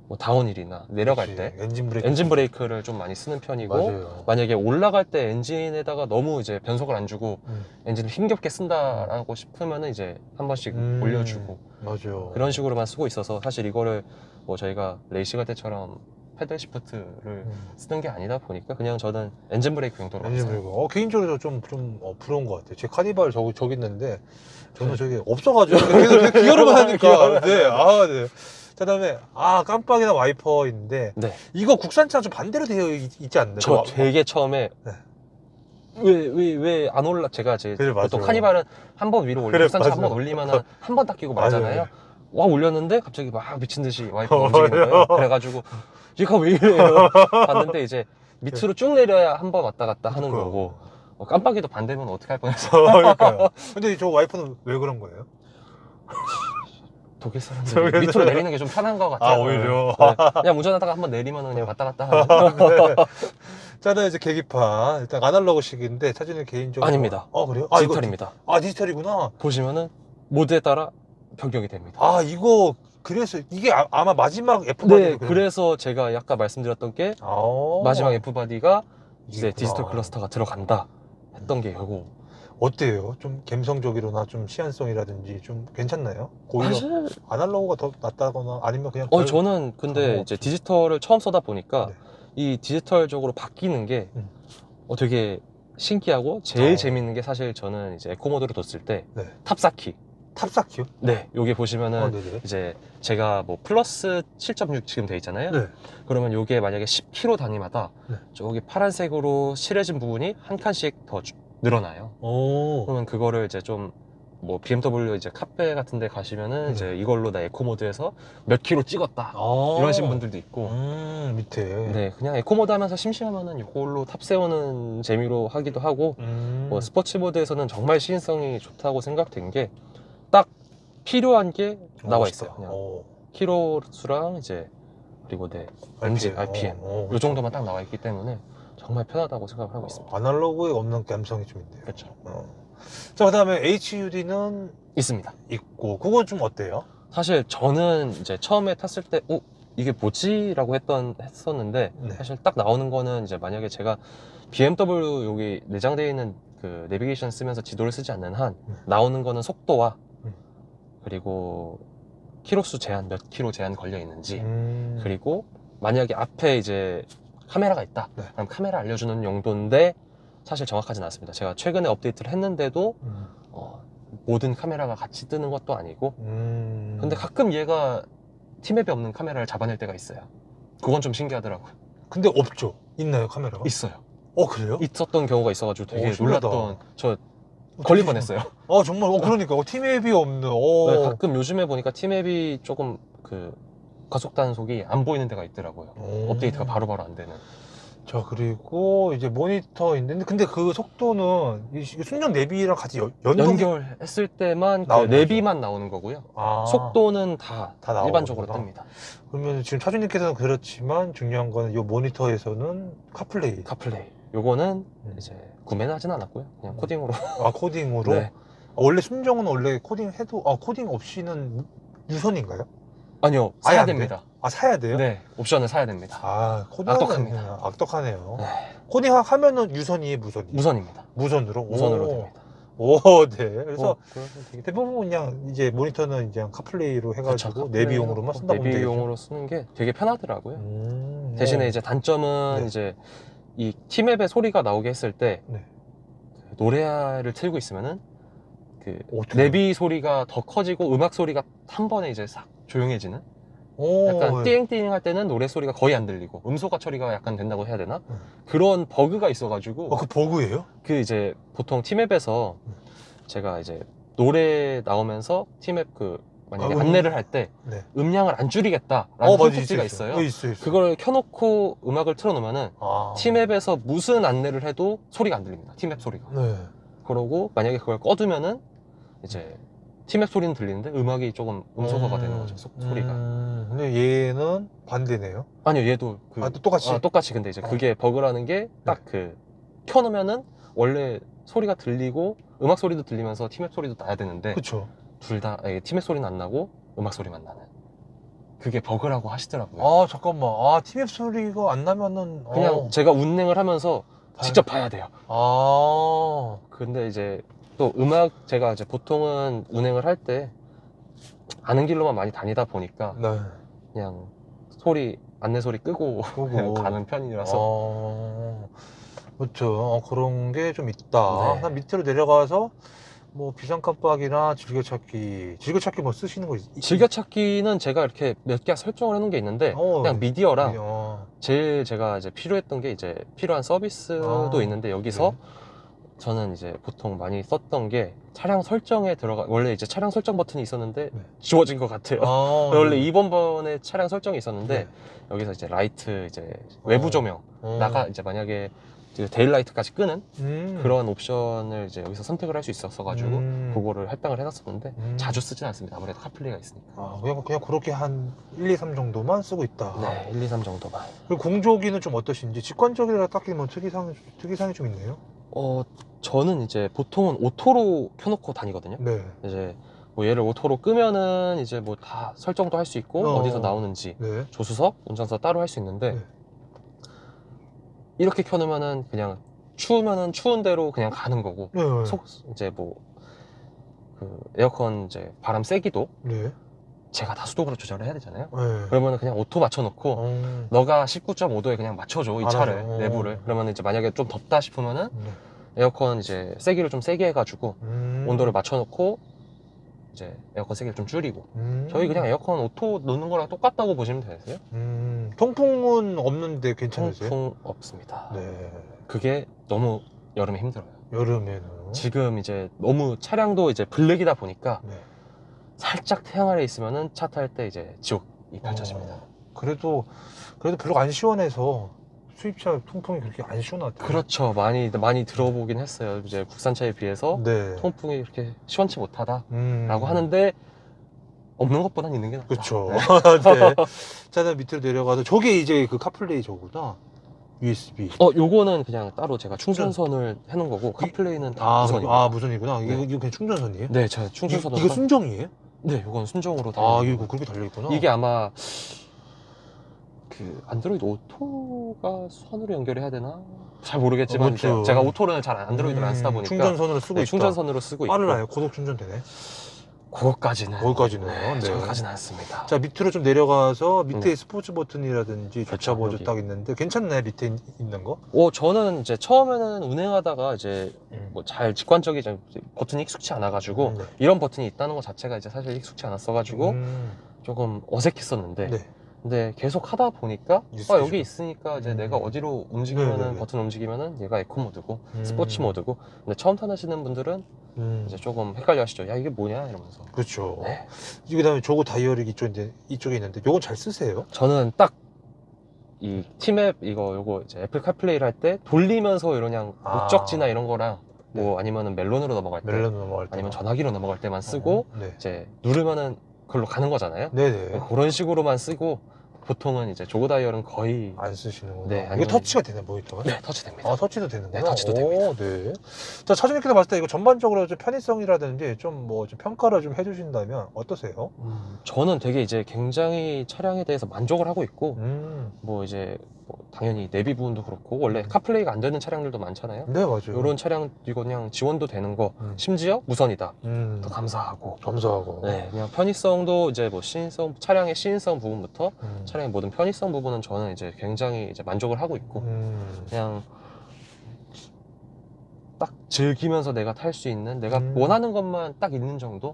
뭐 다운힐이나 내려갈 그치. 때 엔진 브레이크. 를 좀 많이 쓰는 편이고 맞아요. 만약에 올라갈 때 엔진에다가 너무 이제 변속을 안 주고 음. 엔진을 힘겹게 쓴다라고 싶으면은 이제 한 번씩 올려주고 맞아요. 그런 식으로만 쓰고 있어서 사실 이거를 뭐 저희가 레이싱 할 때처럼 패들 시프트를 쓰는 게 아니다 보니까 그냥 저는 엔진 브레이크 용도로 많이 엔진 써요. 브레이크. 개인적으로 좀 부러운 것 같아요. 제 카니발 저기 있는데 저는 네. 저기 없어가지고 계속 기어로만 하니까. 네. 네. 그다음에 깜빡이나 와이퍼인데 네. 이거 국산차랑 좀 반대로 되어 있지 않나요? 저 되게 처음에 네. 왜 안 올라 제가 그래, 보통 맞아요. 카니발은 한 번 위로 올리고 그래, 국산차 한 맞아요. 번 올리면은 한 번 딱 끼고 맞아요. 말잖아요. 와 올렸는데 갑자기 막 미친 듯이 와이퍼 움직이는 거예요. 그래가지고 얘가 왜 이래요? 봤는데 이제 밑으로 쭉 내려야 한 번 왔다 갔다 하는 그러니까. 거고 깜빡이도 반대면 어떻게 할 뻔했어. 그러니까요. 근데 저 와이퍼는 왜 그런 거예요? 독일 사람들이 밑으로 내리는 게 좀 편한 것 같아요. 오히려. 네. 그냥 운전하다가 한 번 내리면 그냥 왔다 갔다 하는. 자, 네, 이제 계기판 일단 아날로그식인데 차주는 개인적으로 아닙니다. 그래요? 디지털입니다. 이거 디지털이구나. 보시면은 모드에 따라 변경이 됩니다. 이거 그래서 이게 아마 마지막 F 네, 바디. 그래서 제가 아까 말씀드렸던 게 마지막 F 바디가 이제 디지털 클러스터가 들어간다 했던 게 이거. 어때요? 좀 감성적이로나 좀 시안성이라든지 좀 괜찮나요? 오히려 사실 아날로그가 더 낫다거나 아니면 그냥 저는 근데 그런 거 이제 없이. 디지털을 처음 써다 보니까 네. 이 디지털적으로 바뀌는 게 되게 신기하고 제일 재밌는 게 사실 저는 이제 에코 모드로 뒀을 때 네. 탑사키. 탑사키요? 네, 여기 보시면은 네네. 이제 제가 뭐 플러스 7.6 지금 돼 있잖아요. 네. 그러면 요게 만약에 10km 단위마다 네. 저기 파란색으로 칠해진 부분이 한 칸씩 더 늘어나요. 그러면 그거를 이제 좀 뭐 BMW 이제 카페 같은 데 가시면은 이제 이걸로 나 에코 모드에서 몇 킬로 찍었다 이러신 분들도 있고 밑에. 네, 그냥 에코 모드 하면서 심심하면은 이걸로 탑 세우는 재미로 하기도 하고 뭐 스포츠 모드에서는 정말 시인성이 좋다고 생각된 게 딱 필요한 게 나와 있어요. 그냥 킬로 수랑 이제 그리고 네 엔진 RPM 요 정도만 딱 나와 있기 때문에 정말 편하다고 생각을 하고 있습니다. 아날로그에 없는 감성이 좀 있네요. 그렇죠. 자, 그다음에 HUD는 있습니다. 있고 그건 좀 어때요? 사실 저는 이제 처음에 탔을 때 이게 뭐지라고 했었는데 네. 사실 딱 나오는 거는 이제 만약에 제가 BMW 여기 내장되어 있는 그 내비게이션 쓰면서 지도를 쓰지 않는 한 나오는 거는 속도와 그리고 키로수 제한 몇 킬로 제한 걸려 있는지 그리고 만약에 앞에 이제 카메라가 있다 네. 그럼 카메라 알려주는 용도인데 사실 정확하진 않습니다. 제가 최근에 업데이트를 했는데도 모든 카메라가 같이 뜨는 것도 아니고 근데 가끔 얘가 티맵에 없는 카메라를 잡아낼 때가 있어요. 그건 좀 신기하더라고요. 근데 없죠? 있나요, 카메라가? 있어요. 그래요? 있었던 경우가 있어가지고 되게 신기하다. 놀랐던 저 걸릴 뻔했어요. 정말 그러니까 티맵이 없는 네, 가끔 요즘에 보니까 티맵이 조금 그 가속 단속이 안 보이는 데가 있더라고요. 업데이트가 바로바로 안 되는. 자, 그리고 이제 모니터 있는데, 근데 그 속도는 이 순정 내비랑 같이 연결했을 때만 그 나오는 내비만 나오는 거고요. 아, 속도는 다 다 일반적으로 나오는구나. 뜹니다. 그러면 지금 차주님께서는 그렇지만 중요한 거는 이 모니터에서는 카플레이. 카플레이. 요거는 이제 구매는 하진 않았고요. 그냥 코딩으로. 아, 코딩으로? 네. 원래 순정은 원래 코딩 해도, 코딩 없이는 유선인가요? 아니요, 아예 사야 안 됩니다. 아, 사야 돼요? 네, 옵션을 사야 됩니다. 아, 코딩 악독합니다. 악독하네요. 네, 코딩 하면은 유선이에요, 무선이? 무선입니다. 무선으로? 무선으로 오. 됩니다. 오, 네. 그래서 그래서 되게 대부분 그냥 이제 모니터는 이제 카플레이로 해가지고 그쵸, 내비용으로만 쓴다 보면 되겠죠. 내비용으로 쓰는 게 되게 편하더라고요. 대신에 오. 이제 단점은 네. 이제 이 티맵의 소리가 나오게 했을 때 네. 그 노래를 틀고 있으면은 그 어떻게 내비 소리가 더 커지고 음악 소리가 한 번에 이제 싹 조용해지는? 오, 약간 네. 띵띵 할 때는 노래 소리가 거의 안 들리고 음소거 처리가 약간 된다고 해야 되나? 음. 그런 버그가 있어가지고 그 버그예요? 그 이제 보통 티맵에서 제가 이제 노래 나오면서 티맵 그 만약에 안내를 할 때 네. 음량을 안 줄이겠다라는 맞아, 선택지가 있어요. 있어요. 그걸 켜놓고 음악을 틀어놓으면은 아. 티맵에서 무슨 안내를 해도 소리가 안 들립니다. 티맵 소리가. 네. 그러고 만약에 그걸 꺼두면은 이제 티맵 소리는 들리는데 음악이 조금 음소거가 되는 거죠. 소리가. 근데 얘는 반대네요. 아니요, 얘도 그 또 똑같이? 똑같이. 근데 이제 그게 버그라는 게 딱 그 켜놓으면은 원래 소리가 들리고 음악 소리도 들리면서 티맵 소리도 나야 되는데 그쵸. 둘 다 티맵 소리는 안 나고 음악 소리만 나는 그게 버그라고 하시더라고요. 아, 잠깐만. 티맵 소리가 안 나면은 그냥 제가 운행을 하면서 직접 봐야 돼요. 아. 근데 이제 또 음악 제가 이제 보통은 운행을 할 때 아는 길로만 많이 다니다 보니까 네. 그냥 소리 안내 소리 끄고 그냥 가는 편이라서 그렇죠. 그런 게 좀 있다. 네. 한 밑으로 내려가서 뭐 비상 깜빡이나 즐겨찾기 뭐 쓰시는 거 즐겨찾기는 제가 이렇게 몇 개 설정을 해놓은 게 있는데 그냥 미디어랑 제일 제가 이제 필요했던 게 이제 필요한 서비스도 있는데 여기서 네. 저는 이제 보통 많이 썼던 게 차량 설정에 원래 이제 차량 설정 버튼이 있었는데 네. 지워진 것 같아요. 원래 2번에 차량 설정이 있었는데 네. 여기서 이제 라이트 이제 외부 조명 이제 만약에 데일라이트까지 끄는 그런 옵션을 이제 여기서 선택을 할 수 있었어 가지고 그거를 할당을 해놨었는데 자주 쓰진 않습니다. 아무래도 카플레이가 있으니까. 그냥 그렇게 한 1, 2, 3 정도만 쓰고 있다. 네, 1, 2, 3 정도만. 그리고 공조기는 좀 어떠신지 직관적이라 딱히 뭐 특이사항이 좀 있네요. 저는 이제 보통은 오토로 켜놓고 다니거든요. 네. 이제 뭐 얘를 오토로 끄면은 이제 뭐 다 설정도 할 수 있고 어디서 나오는지 네. 조수석, 운전석 따로 할 수 있는데 네. 이렇게 켜놓으면은 그냥 추우면은 추운 대로 그냥 가는 거고 네. 이제 뭐 그 에어컨 이제 바람 세기도 네. 제가 다 수동으로 조절을 해야 되잖아요. 네. 그러면은 그냥 오토 맞춰놓고 너가 19.5도에 그냥 맞춰줘 이 차를 내부를. 그러면 이제 만약에 좀 덥다 싶으면은 에어컨 이제 세기를 좀 세게 해가지고 온도를 맞춰놓고 이제 에어컨 세기를 좀 줄이고 저희 그냥 에어컨 오토 넣는 거랑 똑같다고 보시면 되세요. 통풍은 없는데 괜찮으세요? 통풍 없습니다. 네. 그게 너무 여름에 힘들어요. 여름에는 지금 이제 너무 차량도 이제 블랙이다 보니까 네. 살짝 태양 아래 있으면은 차 탈 때 이제 지옥이 펼쳐집니다. 그래도 별로 안 시원해서 수입차 통풍이 그렇게 안 시원하대요. 그렇죠. 많이 들어보긴 했어요. 이제 국산차에 비해서 네. 통풍이 이렇게 시원치 못하다라고 라고 하는데 없는 것보단 있는 게 낫다. 그렇죠. 네. 네. 자, 밑으로 내려가서 저게 이제 그 카플레이 저구나. USB. 요거는 그냥 따로 제가 충전선을 해놓은 거고 카플레이는 다 무선이에요. 무선이구나. 네. 이거 그냥 충전선이에요? 네, 제가 충전선을 이거 순정이에요? 네, 요건 순정으로 달려. 이거 그렇게 달려있구나. 이게 아마 그 안드로이드 오토가 선으로 연결해야 되나? 잘 모르겠지만 그렇죠. 제가 오토는 잘 안드로이드를 안 쓰다 보니까 충전선으로 쓰고 있다. 충전선으로 쓰고 있고 빠르나요? 고속 충전되네. 그거까지는 네. 정확하지는 않습니다. 자, 밑으로 좀 내려가서 밑에 네. 스포츠 버튼이라든지 그렇죠, 주차 모드 여기. 딱 있는데 괜찮나요? 밑에 있는 거? 저는 이제 처음에는 운행하다가 이제 뭐 잘 직관적이지 버튼이 익숙치 않아가지고 네. 이런 버튼이 있다는 것 자체가 이제 사실 익숙치 않았어가지고 조금 어색했었는데 네. 근데 계속 하다 보니까 익숙해지고. 여기 있으니까 이제 내가 어디로 움직이면은 네네네. 버튼 움직이면은 얘가 에코 모드고 스포츠 모드고 근데 처음 타시는 분들은 이제 조금 헷갈려 하시죠. 야 이게 뭐냐 이러면서. 그렇죠. 네. 그다음에 저거 다이어리 이쪽에 있는데 요건 잘 쓰세요? 저는 딱 이 팀앱 요거 이제 애플 카플레이를 할 때 돌리면서 이런 그냥 목적지나 이런 거랑 뭐 아니면은 멜론으로 넘어갈 때 멜론 넘어갈 때 아니면 전화기로 넘어갈 때만 쓰고 네. 이제 누르면은 그걸로 가는 거잖아요. 네네. 그런 식으로만 쓰고 보통은 이제 조고 다이얼은 거의 안 쓰시는구나. 네, 이게 아니면- 터치가 되나요, 모니터가? 네, 터치됩니다. 아, 터치도 되는구나. 네, 터치도 오, 됩니다. 네. 자, 차주님께서 봤을 때 이거 전반적으로 좀 편의성이라든지 좀 뭐 좀 평가를 좀 해주신다면 어떠세요? 저는 되게 이제 굉장히 차량에 대해서 만족을 하고 있고 뭐 이제 뭐 당연히 내비 부분도 그렇고 원래 카플레이가 안 되는 차량들도 많잖아요. 네, 맞아요. 이런 차량 이거 그냥 지원도 되는 거 음. 심지어 무선이다. 더 더 감사하고 감사하고. 네, 그냥 편의성도 이제 뭐 시인성 차량의 시인성 부분부터 음. 차량의 모든 편의성 부분은 저는 이제 굉장히 이제 만족을 하고 있고 그냥 딱 즐기면서 내가 탈 수 있는 내가 원하는 것만 딱 있는 정도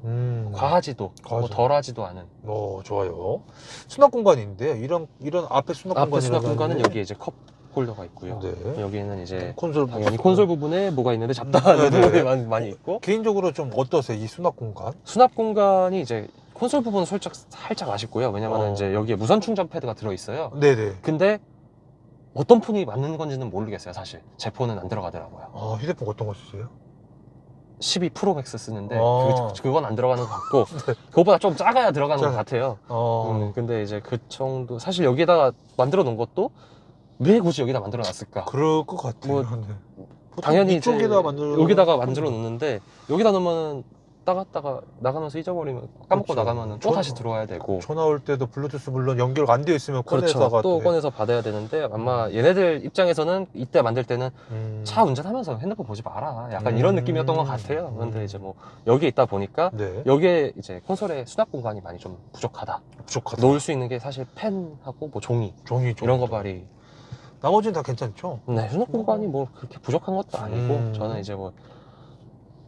과하지도 뭐 덜하지도 않은 좋아요. 수납 공간인데 이런 앞에 수납 앞에 수납 공간이라든지 공간은 여기 이제 컵 홀더가 있고요. 네. 여기는 이제 콘솔 당연히 콘솔 부분에 뭐가 있는데 잡다하는 네, 네. 부분이 많이 있고 개인적으로 좀 어떠세요, 이 수납 공간? 수납 공간이 이제 콘솔 부분은 살짝 아쉽고요. 왜냐면 이제 여기에 무선 충전 패드가 들어 있어요. 네네. 근데 어떤 폰이 맞는 건지는 모르겠어요, 사실. 제 폰은 안 들어가더라고요. 휴대폰 어떤 거 쓰세요? 12 프로 맥스 쓰는데 아. 그건 안 들어가는 것 같고 그것보다 좀 작아야 들어가는 것 같아요. 어. 근데 이제 그 정도 사실 여기다가 만들어 놓은 것도 왜 굳이 여기다 만들어 놨을까? 그럴 것 같아요. 뭐, 근데. 당연히 이제 이쪽에다 만들어 여기다가 만들어 놓는데 여기다 놓으면은 따갔다가 나가면서 잊어버리면 까먹고 그렇죠. 나가면은 또 다시 들어와야 되고 전화 올 때도 블루투스 물론 연결 안 되어 있으면 그렇죠. 꺼내다가 또 꺼내서 받아야 되는데 아마 얘네들 입장에서는 이때 만들 때는 차 운전하면서 핸드폰 보지 마라 약간 이런 느낌이었던 것 같아요. 그런데 이제 뭐 여기에 있다 보니까 네. 여기에 이제 콘솔에 수납 공간이 많이 좀 부족하다. 부족하다. 놓을 수 있는 게 사실 펜하고 뭐 종이 이런 거 발이 나머지는 다 괜찮죠? 네, 수납 공간이 뭐 그렇게 부족한 것도 아니고 저는 이제 뭐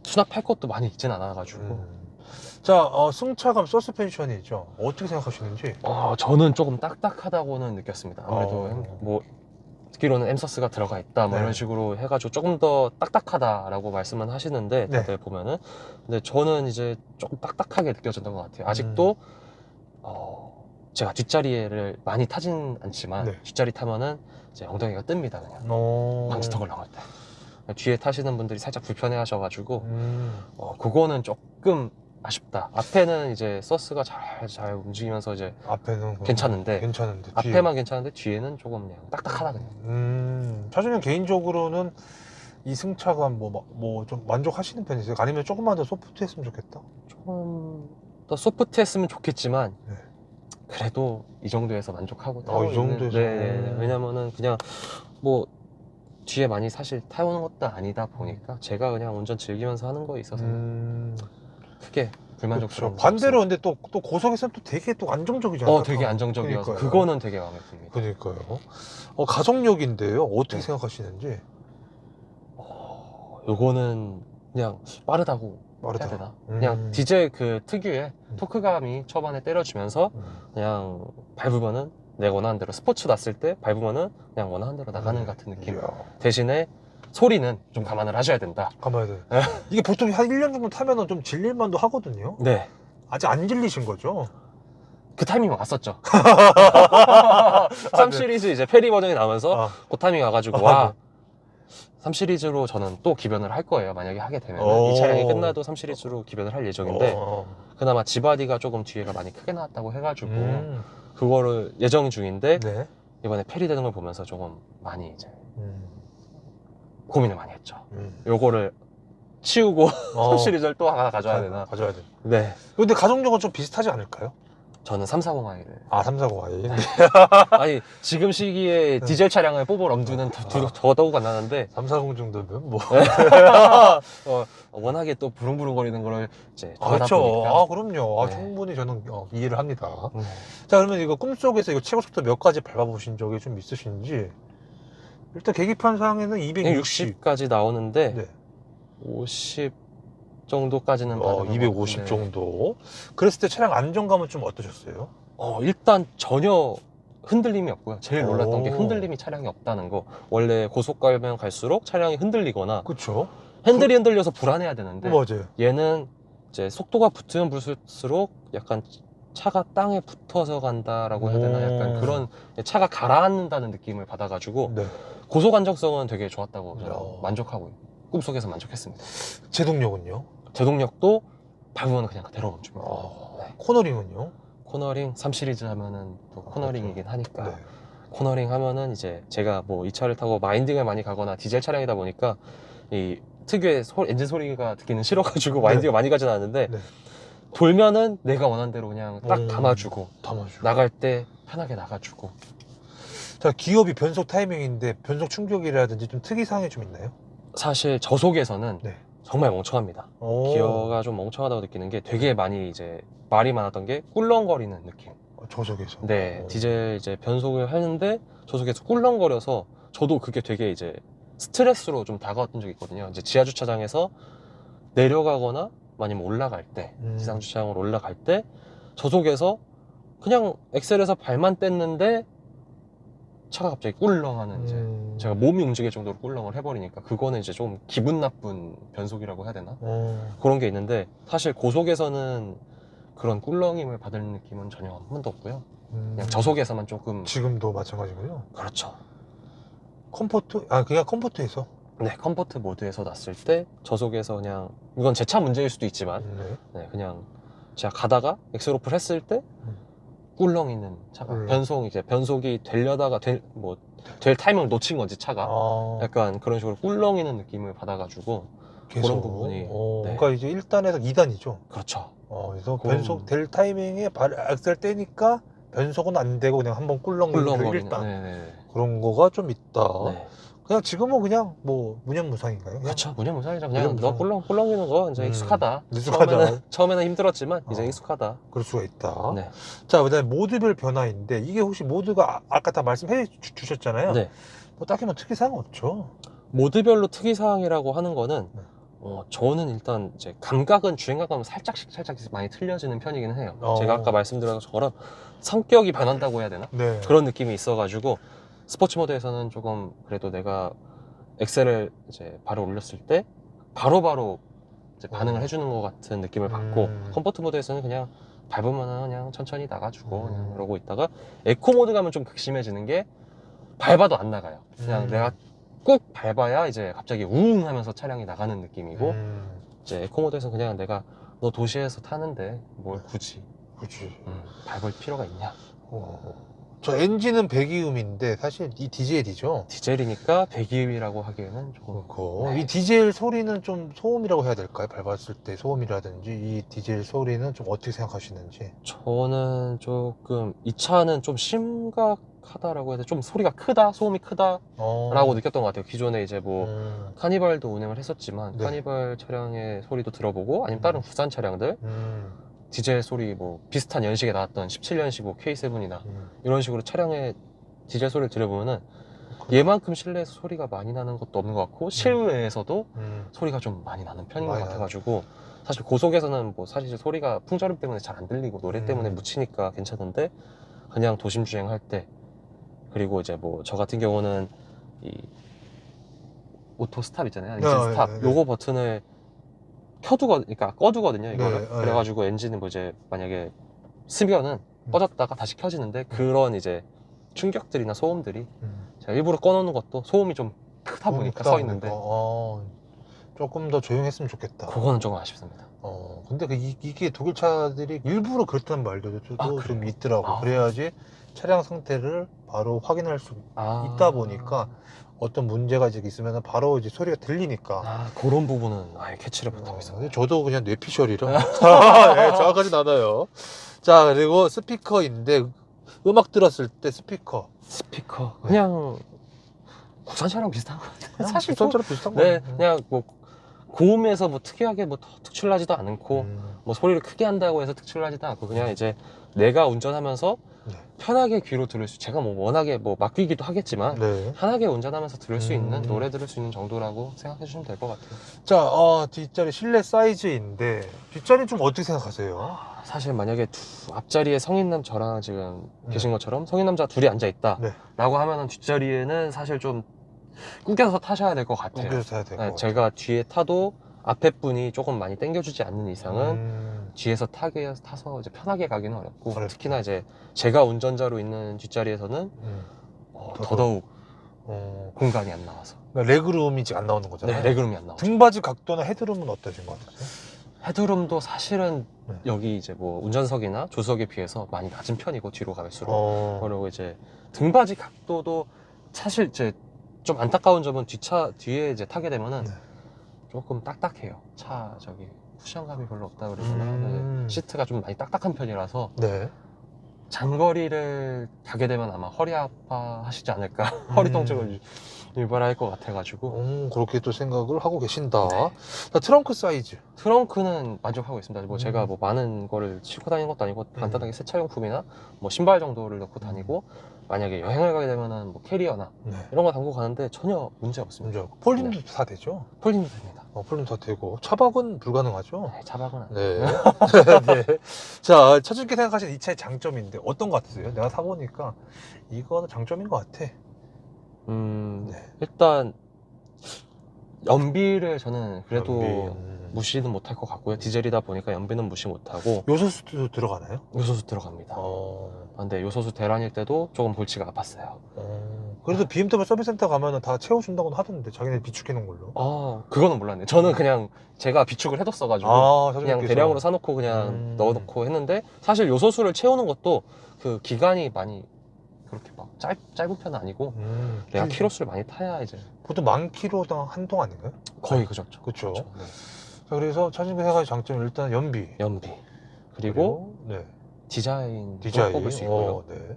수납할 것도 많이 있진 않아가지고 자, 승차감 서스펜션이죠. 어떻게 생각하시는지? 저는 조금 딱딱하다고는 느꼈습니다. 아무래도 뭐 듣기로는 엠서스가 들어가 있다 뭐 네. 이런 식으로 해가지고 조금 더 딱딱하다라고 말씀은 하시는데 네. 다들 보면은 근데 저는 이제 조금 딱딱하게 느껴졌던 것 같아요. 아직도 제가 뒷자리를 많이 타진 않지만 네. 뒷자리 타면은 이제 엉덩이가 뜹니다 그냥 방지턱을 넘을 때 뒤에 타시는 분들이 살짝 불편해 하셔가지고 그거는 조금 아쉽다. 앞에는 이제 서스가 잘 움직이면서 이제 앞에는 괜찮은데 앞에만 괜찮은데 뒤에는 조금 그냥 딱딱하다 그냥. 차주님 개인적으로는 이 승차감 뭐 좀 만족하시는 편이세요? 아니면 조금만 더 소프트했으면 좋겠다? 조금 더 소프트했으면 좋겠지만 네. 그래도 이 정도에서 만족하고 타고 이 정도에서. 네. 왜냐면은 그냥 뭐 뒤에 많이 사실 타오는 것도 아니다 보니까 제가 그냥 운전 즐기면서 하는 거에 있어서 크게 불만족스러운 그렇죠. 반대로 근데 또 고속에서는 또 되게 또 안정적이잖아요. 되게 안정적이어서 그러니까요. 그거는 되게 마음에 듭니다. 그러니까요. 가속력인데요. 어떻게 네. 생각하시는지? 요거는 그냥 빠르다고 빠르다. 해야 되나? 그냥 디젤 그 특유의 토크감이 초반에 때려주면서 그냥 밟으면은 내 원하는 대로 스포츠 났을 때 밟으면은 그냥 원하는 대로 나가는 같은 느낌. 이야. 대신에 소리는 좀 감안을 하셔야 된다. 가만히 돼. 이게 보통 한 1년 정도 타면은 좀 질릴만도 하거든요. 네. 아직 안 질리신 거죠? 그 타이밍 왔었죠. 3 시리즈 이제 페리 버전이 나오면서 그 타이밍 와가지고 와. 3 시리즈로 저는 또 기변을 할 거예요. 만약에 하게 되면 이 차량이 끝나도 3 시리즈로 기변을 할 예정인데 그나마 지바디가 조금 뒤에가 많이 크게 나왔다고 해가지고 그거를 예정 중인데 네. 이번에 페리 되는 걸 보면서 조금 많이 이제 고민을 많이 했죠. 음. 요거를 치우고 3 시리즈를 또 하나 가져야 되나? 가져야 돼. 네. 근데 가속력은 좀 비슷하지 않을까요? 저는 340i를. 340i. 아니, 지금 시기에 디젤 차량을 뽑을 엄두는 더더욱 안 나는데. 340 정도면 뭐. 워낙에 또 부릉부릉거리는 거를 이제. 그렇죠. 보니까. 그럼요. 네. 충분히 저는 이해를 합니다. 자, 그러면 이거 꿈속에서 이거 최고 속도 몇 가지 밟아보신 적이 좀 있으신지? 일단 계기판상에는 260. 260까지 나오는데. 네. 50 정도까지는 받은 250 네. 정도. 그랬을 때 차량 안정감은 좀 어떠셨어요? 일단 전혀 흔들림이 없고요. 제일 놀랐던 게 흔들림이 차량이 없다는 거. 원래 고속 가면 갈수록 차량이 흔들리거나 그렇죠. 핸들이 흔들려서 불안해야 되는데 맞아요. 얘는 이제 속도가 붙으면 붙을수록 약간 차가 땅에 붙어서 간다라고 해야 되나 약간 그런 차가 가라앉는다는 느낌을 받아가지고 네. 고속 안정성은 되게 좋았다고 저는 야. 만족하고 꿈속에서 만족했습니다. 제동력은요? 제동력도 밟으면 그냥 그대로 멈춥니다. 네. 코너링은요? 코너링 3 시리즈 하면은 또 코너링이긴 하니까 네. 코너링 하면은 이제 제가 뭐 이 차를 타고 마인딩을 많이 가거나 디젤 차량이다 보니까 이 특유의 엔진 소리가 듣기는 싫어가지고 마인딩을 많이 가진 않는데 네. 돌면은 내가 원하는 대로 그냥 딱 오. 감아주고 나갈 때 편하게 나가주고. 자, 기업이 변속 타이밍인데 변속 충격이라든지 좀 특이사항이 좀 있나요? 사실 저속에서는 네. 정말 멍청합니다. 오. 기어가 좀 멍청하다고 느끼는 게 되게 많이 이제 말이 많았던 게 꿀렁거리는 느낌. 저속에서. 네, 오. 디젤 이제 변속을 하는데 저속에서 꿀렁거려서 저도 그게 되게 이제 스트레스로 좀 다가왔던 적이 있거든요. 이제 지하 주차장에서 내려가거나 아니면 올라갈 때 지상 주차장으로 올라갈 때 저속에서 그냥 엑셀에서 발만 뗐는데 차가 갑자기 꿀렁하는 이제 제가 몸이 움직일 정도로 꿀렁을 해버리니까 그거는 이제 좀 기분 나쁜 변속이라고 해야 되나? 그런 게 있는데 사실 고속에서는 그런 꿀렁임을 받을 느낌은 전혀 한 번도 없고요. 그냥 저속에서만 조금. 지금도 마찬가지고요. 그렇죠. 컴포트? 그냥 컴포트에서? 네, 컴포트 모드에서 놨을 때 저속에서 그냥 이건 제 차 문제일 수도 있지만 네, 그냥 제가 가다가 엑셀오프를 했을 때 꿀렁 있는 차가 변속이 되려다가 될 타이밍을 놓친 건지 차가 약간 그런 식으로 꿀렁이는 느낌을 받아가지고 계속. 그런 부분이 네. 그러니까 이제 1단에서 2단이죠. 그렇죠. 그래서 변속 될 타이밍에 엑셀 떼니까 변속은 안 되고 그냥 한번 꿀렁거리는 1단. 네네. 그런 거가 좀 있다. 네. 그냥 지금은 그냥 뭐 무념무상인가요? 그렇죠. 무념무상이죠. 그냥 무념무상. 너 꿀렁이는 거 이제 익숙하다. 익숙하다. 처음에는 힘들었지만 이제 익숙하다. 그럴 수가 있다. 네. 자, 그다음에 모드별 변화인데 이게 혹시 모드가 아까 다 말씀해 주셨잖아요. 네. 뭐 딱히 뭐 특이사항 없죠. 모드별로 특이사항이라고 하는 거는 네. 저는 일단 이제 감각은 주행 감각은 살짝씩 많이 틀려지는 편이긴 해요. 제가 아까 말씀드린 것처럼 성격이 변한다고 해야 되나? 네. 그런 느낌이 있어가지고 스포츠 모드에서는 조금 그래도 내가 엑셀을 이제 바로 올렸을 때 바로바로 이제 반응을 해주는 것 같은 느낌을 받고 컴포트 모드에서는 그냥 밟으면 그냥 천천히 나가주고 그냥 그러고 있다가 에코 모드 가면 좀 극심해지는 게 밟아도 안 나가요. 그냥 내가 꾹 밟아야 이제 갑자기 우웅 하면서 차량이 나가는 느낌이고 이제 에코 모드에서는 그냥 내가 너 도시에서 타는데 뭘 굳이 밟을 필요가 있냐. 저 엔진은 배기음인데 사실 이 디젤이죠. 디젤이니까 배기음이라고 하기에는 조금 이 디젤 소리는 좀 소음이라고 해야 될까요? 밟았을 때 소음이라든지 이 디젤 소리는 좀 어떻게 생각하시는지. 저는 조금 이 차는 좀 심각하다라고 해야 돼. 좀 소리가 크다, 소음이 크다라고 느꼈던 것 같아요. 기존에 이제 뭐 카니발도 운행을 했었지만 카니발 차량의 소리도 들어보고 아니면 다른 국산 차량들 디젤 소리 뭐 비슷한 연식에 나왔던 17년식 뭐 K7이나 이런 식으로 차량의 디젤 소리를 들어보면은 얘만큼 실내에서 소리가 많이 나는 것도 없는 것 같고 실외에서도 소리가 좀 많이 나는 편인 것 같아가지고 사실 고속에서는 뭐 사실 소리가 풍절음 때문에 잘 안 들리고 노래 때문에 묻히니까 괜찮은데 그냥 도심 주행할 때 그리고 이제 뭐 저 같은 경우는 이 오토 스탑 있잖아요. 엔진 스탑 요거 버튼을 그러니까 꺼두거든요, 이거를. 그래가지고 엔진은 뭐 이제 만약에 쓰면은 꺼졌다가 다시 켜지는데 그런 이제 충격들이나 소음들이 제가 일부러 꺼놓는 것도 소음이 좀 크다 보니까 서 있는데 조금 더 조용했으면 좋겠다. 그거는 조금 아쉽습니다. 근데 이게 독일 차들이 일부러 그렇다는 말도 좀 있더라고. 그래야지 차량 상태를 바로 확인할 수 있다 보니까 어떤 문제가 이제 있으면 바로 이제 소리가 들리니까. 그런 부분은 아예 캐치를 못하고 있어요. 저도 그냥 뇌피셜이라 네, 정확하진 않아요. 자, 그리고 스피커인데 음악 들었을 때 스피커 그냥 국산 차량 비슷한 것 같아요. 사실 국산차랑 비슷한 거 네, 그냥 뭐 고음에서 뭐 특이하게 뭐 특출나지도 않고 뭐 소리를 크게 한다고 해서 특출나지도 않고 그냥 이제 내가 운전하면서 편하게 귀로 들을 수, 제가 뭐 워낙에 뭐 맡기기도 하겠지만 편하게 운전하면서 들을 수 있는 노래 들을 수 있는 정도라고 생각해 주시면 될 것 같아요. 자, 뒷자리 실내 사이즈인데 뒷자리 좀 어떻게 생각하세요? 사실 만약에 앞자리에 성인남 저랑 지금 계신 것처럼 성인남자 둘이 앉아 있다 라고 하면은 뒷자리에는 사실 좀 구겨서 타셔야 될 것 같아요. 구겨서 타야 되고 제가 뒤에 타도 앞에 분이 조금 많이 당겨주지 않는 이상은 뒤에서 타서 이제 편하게 가기는 어렵고 어렵다. 특히나 이제 제가 운전자로 있는 뒷자리에서는 더더욱 공간이 안 나와서 그러니까 레그룸이 지금 안 나오는 거잖아요. 네, 레그룸이 안 나와요. 등받이 각도나 헤드룸은 어떠신 것 같으세요? 헤드룸도 사실은 네. 여기 이제 뭐 운전석이나 조석에 비해서 많이 낮은 편이고 뒤로 갈수록 그리고 이제 등받이 각도도 사실 이제 좀 안타까운 점은 뒤에 이제 타게 되면은 네. 조금 딱딱해요. 저기 쿠션감이 별로 없다 그러잖아요. 시트가 좀 많이 딱딱한 편이라서 네. 장거리를 가게 되면 아마 허리 아파 하시지 않을까. 허리 통증을 유발할 것 같아가지고 그렇게 또 생각을 하고 계신다. 네. 자, 트렁크 사이즈. 트렁크는 만족하고 있습니다. 뭐 제가 뭐 많은 거를 싣고 다니는 것도 아니고 간단하게 세차용품이나 뭐 신발 정도를 넣고 다니고 만약에 여행을 가게 되면은 뭐 캐리어나 네. 이런 거 담고 가는데 전혀 문제 없습니다. 먼저 폴림도 다 되죠? 폴림도 됩니다. 폴림도 다 되고 차박은 불가능하죠? 네, 차박은 안 네. 돼요. 네. 자, 차주께 생각하시는 이 차의 장점인데 어떤 것 같으세요? 내가 타보니까 이거는 장점인 것 같아. 네. 일단 연비를 저는 그래도 연비, 무시는 못할 것 같고요. 디젤이다 보니까 연비는 무시 못하고 요소수도 들어가나요? 요소수 들어갑니다. 근데 요소수 대란일 때도 조금 볼치가 아팠어요. 그래도 BMW 서비스 센터 가면은 다 채워준다고는 하던데 자기네 비축해 놓은 걸로. 그거는 몰랐네요. 저는 그냥 제가 비축을 해뒀어가지고 그냥 사장님께서. 대량으로 사놓고 그냥 넣어놓고 했는데 사실 요소수를 채우는 것도 그 기간이 많이 그렇게 막 짧은 편은 아니고 내가 키로수를 많이 타야 이제 보통 10,000km당 한 통 아닌가요? 거의 그죠. 그쵸. 네. 자, 그래서 차주께 생각하시는 장점은 일단 연비. 그리고 네. 디자인도 디자인. 꼽을 수 있고요. 네.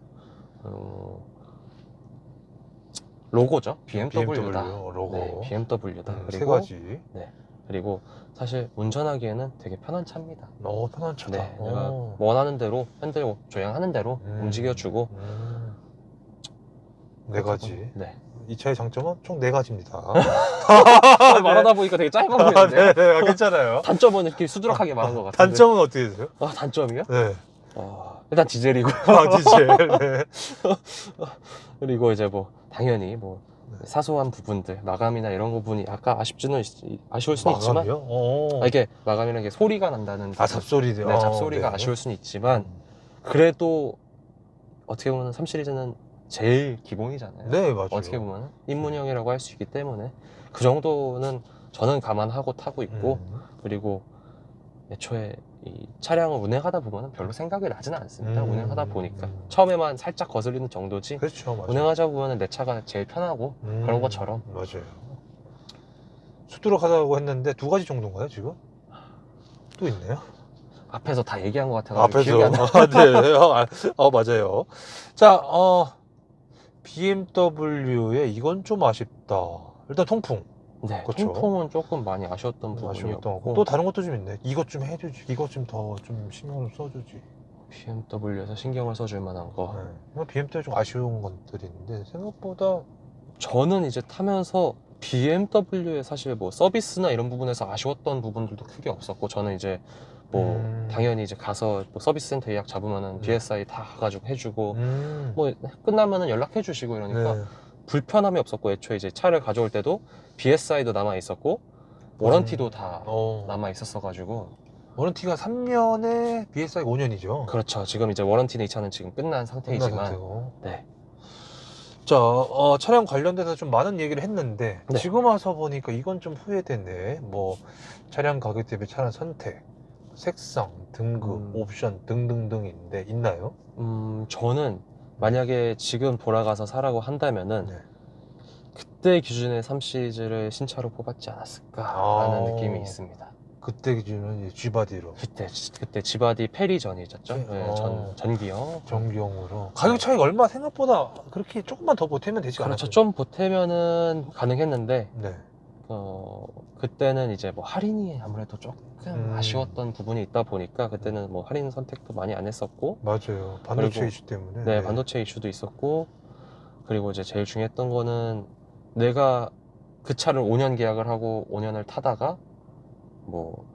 로고죠. BMW다. BMW 로고. 네, BMW다. 세 그리고 가지. 네. 그리고 사실 운전하기에는 되게 편한 차입니다. 편한 차다. 네, 내가 원하는 대로 핸들 조향하는 대로 움직여주고 네 가지. 네. 이 차의 장점은 총 네 가지입니다. 말하다 보니까 되게 짧아 보이는데 네, 괜찮아요. 단점은 이렇게 수두룩하게 말한 것 같은데 단점은 어떻게 되세요? 단점이요? 네. 일단 디젤이고요. 디젤. 네. 그리고 이제 뭐 당연히 뭐 네. 사소한 부분들 마감이나 이런 부분이 약간 아쉬울 수는 있지만 이게 마감이라는 게 소리가 난다는 잡소리들. 네, 잡소리가 아쉬울 수는 있지만 그래도 어떻게 보면 3 시리즈는 제일 기본이잖아요. 네, 맞아요. 어떻게 보면 입문형이라고 할 수 있기 때문에 그 정도는 저는 감안하고 타고 있고 그리고 애초에 이 차량을 운행하다 보면 별로 생각이 나지는 않습니다. 운행하다 보니까 처음에만 살짝 거슬리는 정도지. 그렇죠, 맞아요. 운행하다 보면 내 차가 제일 편하고 그런 것처럼. 맞아요. 수두룩하다고 했는데 두 가지 정도인가요 지금? 또 있네요. 앞에서 다 얘기한 것 같아가지고 기억이 안 나. 네. 맞아요. 자, BMW의 이건 좀 아쉽다. 일단 통풍. 네, 그쵸? 통풍은 조금 많이 아쉬웠던 부분이었고 또 다른 것도 좀 있네. 이것 좀 해주지. 이것 좀 더 좀 신경을 써주지. BMW에서 신경을 써줄 만한 거. BMW 좀 아쉬운 것들이 있는데 생각보다 저는 이제 타면서 BMW에 사실 뭐 서비스나 이런 부분에서 아쉬웠던 부분들도 크게 없었고 저는 이제 뭐 당연히 이제 가서 뭐 서비스 센터 예약 잡으면은 BSI 다 가가지고 해주고 뭐 끝나면은 연락해 주시고 이러니까 네. 불편함이 없었고 애초에 이제 차를 가져올 때도 BSI도 남아 있었고 워런티도 다 남아 있었어 가지고 워런티가 3년에 BSI 5년이죠. 그렇죠. 지금 이제 워런티는 이 차는 지금 끝난 상태이지만 네. 자, 차량 관련돼서 좀 많은 얘기를 했는데 네. 지금 와서 보니까 이건 좀 후회되네. 뭐 차량 가격 대비 차량 선택, 색상, 등급, 옵션 등등등인데 있나요? 저는 만약에 지금 돌아가서 사라고 한다면은 그때 기준의 3 시리즈를 신차로 뽑았지 않았을까라는 느낌이 있습니다. 그때 기준은 이제 G바디로. 그때 G바디 페리전이었죠. 네, 전기형. 전기형으로. 가격 차이가 얼마 생각보다 그렇게 조금만 더 보태면 되지 않아요? 그렇죠. 좀 보태면은 가능했는데 네. 그때는 이제 뭐 할인이 아무래도 조금 아쉬웠던 부분이 있다 보니까 그때는 뭐 할인 선택도 많이 안 했었고 맞아요. 반도체 그리고, 이슈 때문에. 네, 반도체 이슈도 있었고 그리고 이제 제일 중요했던 거는 내가 그 차를 5년 계약을 하고 5년을 타다가 뭐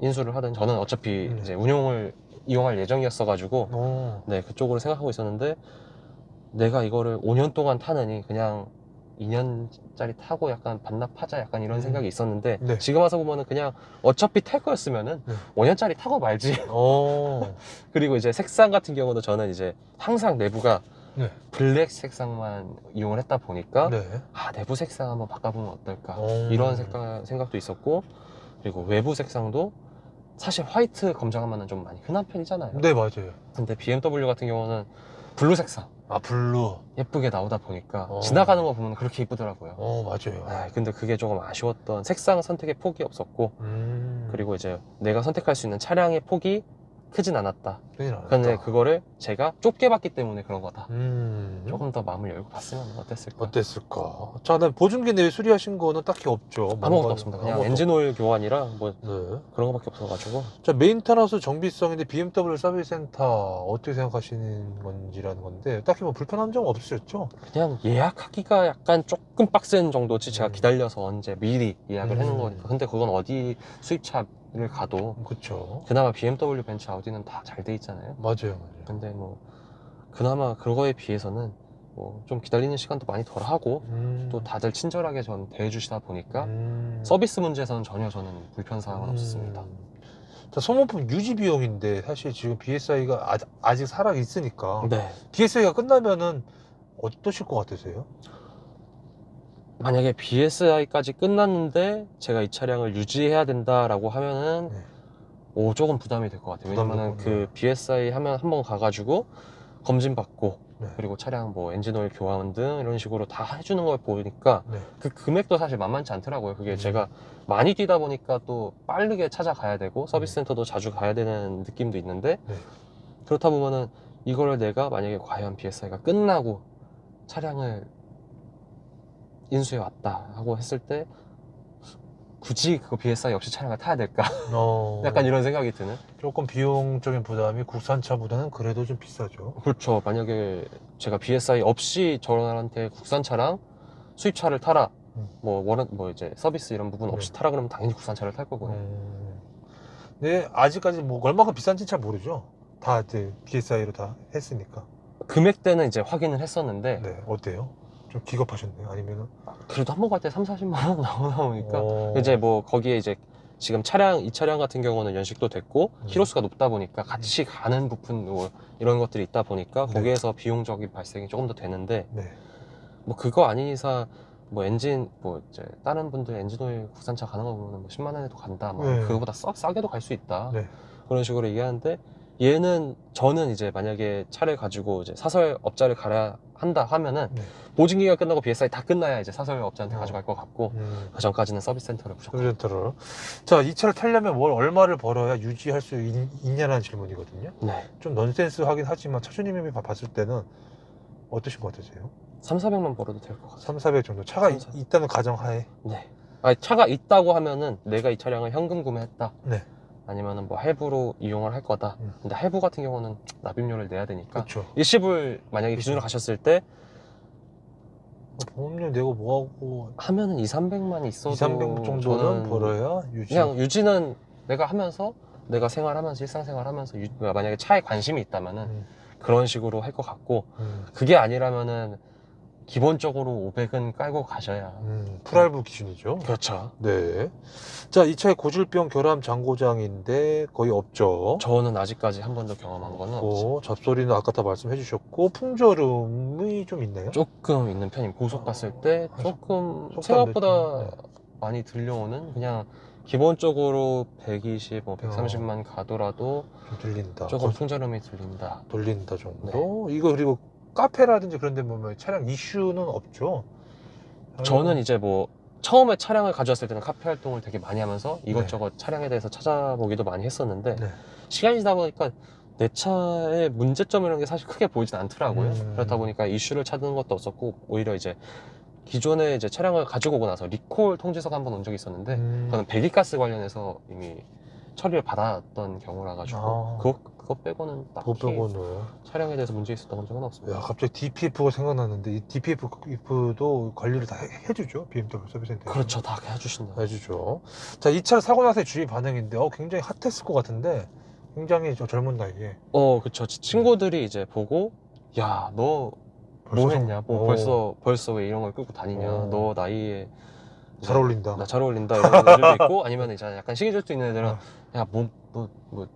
인수를 하든 저는 어차피 이제 운용을 이용할 예정이었어 가지고 네, 그쪽으로 생각하고 있었는데 내가 이거를 5년 동안 타느니 그냥 2년짜리 타고 약간 반납하자 약간 이런 음. 생각이 있었는데 네. 지금 와서 보면은 그냥 어차피 탈 거였으면은 네. 5년짜리 타고 말지. 어. 그리고 이제 색상 같은 경우도 저는 이제 항상 내부가 네. 블랙 색상만 이용을 했다 보니까 네. 아 내부 색상 한번 바꿔보면 어떨까 어. 이런 생각도 있었고, 그리고 외부 색상도 사실 화이트 검정하면 좀 많이 흔한 편이잖아요. 네, 맞아요. 근데 BMW 같은 경우는 블루 색상 아, 블루. 예쁘게 나오다 보니까 어. 지나가는 거 보면 그렇게 이쁘더라고요. 맞아요. 아, 근데 그게 조금 아쉬웠던, 색상 선택의 폭이 없었고, 그리고 이제 내가 선택할 수 있는 차량의 폭이 크진 않았다. 근데 그거를 제가 좁게 봤기 때문에 그런 거다. 조금 더 마음을 열고 봤으면 어땠을까? 어땠을까? 자, 난 보증기 내에 수리하신 거는 딱히 없죠. 아무것도 없습니다. 그냥 엔진 오일 교환이랑 뭐 네. 그런 거밖에 없어가지고. 자, 메인터너스 정비성인데 BMW 서비스 센터 어떻게 생각하시는 건지라는 건데 딱히 뭐 불편한 점 없으셨죠? 그냥 예약하기가 약간 조금 빡센 정도지. 제가 음. 기다려서 언제 미리 예약을 해놓은 거니까. 근데 그건 어디 수입차를 가도 그렇죠. 그나마 BMW, 벤츠, 아우디는 다 잘 돼 있잖아요. 맞아요. 근데 뭐 그나마 그거에 비해서는 뭐 좀 기다리는 시간도 많이 덜 하고 또 다들 친절하게 전 대해주시다 보니까 서비스 문제에서는 전혀 저는 불편 사항은 없었습니다. 자, 소모품 유지 비용인데 사실 지금 BSI가 아직 살아 있으니까 네. BSI가 끝나면은 어떠실 것 같으세요? 만약에 BSI까지 끝났는데 제가 이 차량을 유지해야 된다라고 하면은 네. 조금 부담이 될 것 같아요. 왜냐면은 그 부담되고, BSI 하면 한번 가가지고 검진 받고 네. 그리고 차량 뭐 엔진 오일 교환 등 이런 식으로 다 해주는 걸 보니까 네. 그 금액도 사실 만만치 않더라고요. 그게 제가 많이 뛰다 보니까 또 빠르게 찾아가야 되고 서비스 센터도 자주 가야 되는 느낌도 있는데, 네. 그렇다 보면은 이거를 내가 만약에 과연 BSI가 끝나고 차량을 인수해 왔다 하고 했을 때 굳이 그거 BSI 없이 차량을 타야 될까? 약간 이런 생각이 드는. 조금 비용적인 부담이 국산차보다는 그래도 좀 비싸죠. 그렇죠. 만약에 제가 BSI 없이 저한테 국산차랑 수입차를 타라, 뭐 이제 서비스 이런 부분 없이 타라 그러면 당연히 국산차를 탈 거고요. 네, 아직까지 뭐 얼마큼 비싼지 잘 모르죠. 다 이제 BSI로 다 했으니까. 금액대는 이제 확인을 했었는데 네, 어때요? 좀 기겁하셨네요. 아니면은 그래도 한 번 갈 때 30-40만 원 나오다 보니까 이제 뭐 거기에 이제 지금 이 차량 같은 경우는 연식도 됐고 키로수가 높다 보니까 같이 가는 부품 뭐 이런 것들이 있다 보니까 거기에서 비용적인 발생이 조금 더 되는데, 뭐 그거 아닌 이상 뭐 엔진 뭐 이제 다른 분들 엔진 오일 국산차 가는 거 보면 뭐 10만 원에도 간다, 막 그거보다 싸게도 갈 수 있다, 그런 식으로 얘기하는데, 저는 이제 만약에 차를 가지고 이제 사설업자를 가야 한다 하면은 보증기가 끝나고 BSI 다 끝나야 이제 사설업자한테 가져갈 것 같고, 그 전까지는 서비스 센터를 무조건. 서비스센터를. 자, 이 차를 타려면 얼마를 벌어야 유지할 수 있냐는 질문이거든요. 네. 좀 넌센스 하긴 하지만 차주님이 봤을 때는 어떠신 것 같으세요? 300~400만 벌어도 될 것 같아요. 300~400 정도 차가 300~400. 있다는 가정하에. 네. 아니, 차가 있다고 하면은 내가 이 차량을 현금 구매했다, 네. 아니면은 뭐 할부로 이용을 할 거다. 근데 할부 같은 경우는 납입료를 내야 되니까. 그렇죠. 일시불 만약에 기준으로 가셨을 때 보험료 내고 뭐하고 하면은 200~300만 있어도 200~300 정도는 저는 벌어야 유지. 그냥 유지는 내가 하면서, 내가 생활하면서 일상생활하면서 만약에 차에 관심이 있다면은 그런 식으로 할 것 같고, 그게 아니라면은 기본적으로 500은 깔고 가셔야. 풀할부 기준이죠. 그렇죠. 네. 자, 이 차의 고질병 결함 장고장인데 거의 없죠. 저는 아직까지 한 번도 경험한 거는 없어요. 잡소리는 아까 다 말씀해 주셨고, 풍절음이 좀 있나요? 조금 있는 편입니다. 고속 갔을 때 조금 속도 안 생각보다 냈죠. 많이 들려오는, 그냥 기본적으로 120, 뭐 130만 가더라도 좀 들린다. 조금 풍절음이 들린다. 돌린다 정도. 이거 그리고 카페라든지 그런 데 보면 차량 이슈는 없죠. 저는 이제 뭐 처음에 차량을 가져왔을 때는 카페 활동을 되게 많이 하면서 이것저것 차량에 대해서 찾아보기도 많이 했었는데, 시간이 지나다 보니까 내 차의 문제점 이런 게 사실 크게 보이진 않더라고요. 그렇다 보니까 이슈를 찾는 것도 없었고, 오히려 이제 기존에 이제 차량을 가지고 오고 나서 리콜 통지서가 한 번 온 적이 있었는데, 그거는 배기가스 관련해서 이미 처리를 받았던 경우라 가지고 그거 빼고는 딱히 차량에 대해서 문제 있었던 적은 없습니다. 야, 갑자기 DPF가 생각났는데 이 DPF도 관리를 다 해주죠, BMW 서비스센터. 그렇죠, 다 해주신다. 해주죠. 자, 이 차 사고 나서의 주위 반응인데 굉장히 핫했을 것 같은데, 굉장히 젊은 나이에. 그렇죠. 친구들이 이제 보고, 야, 너 뭐 했냐? 뭐 오. 벌써 왜 이런 걸 끌고 다니냐? 오. 너 나이에 잘 어울린다. 나 잘 어울린다 이런 애들도 있고 아니면 이제 약간 시기 질투 있는 애들은 어. 야 뭐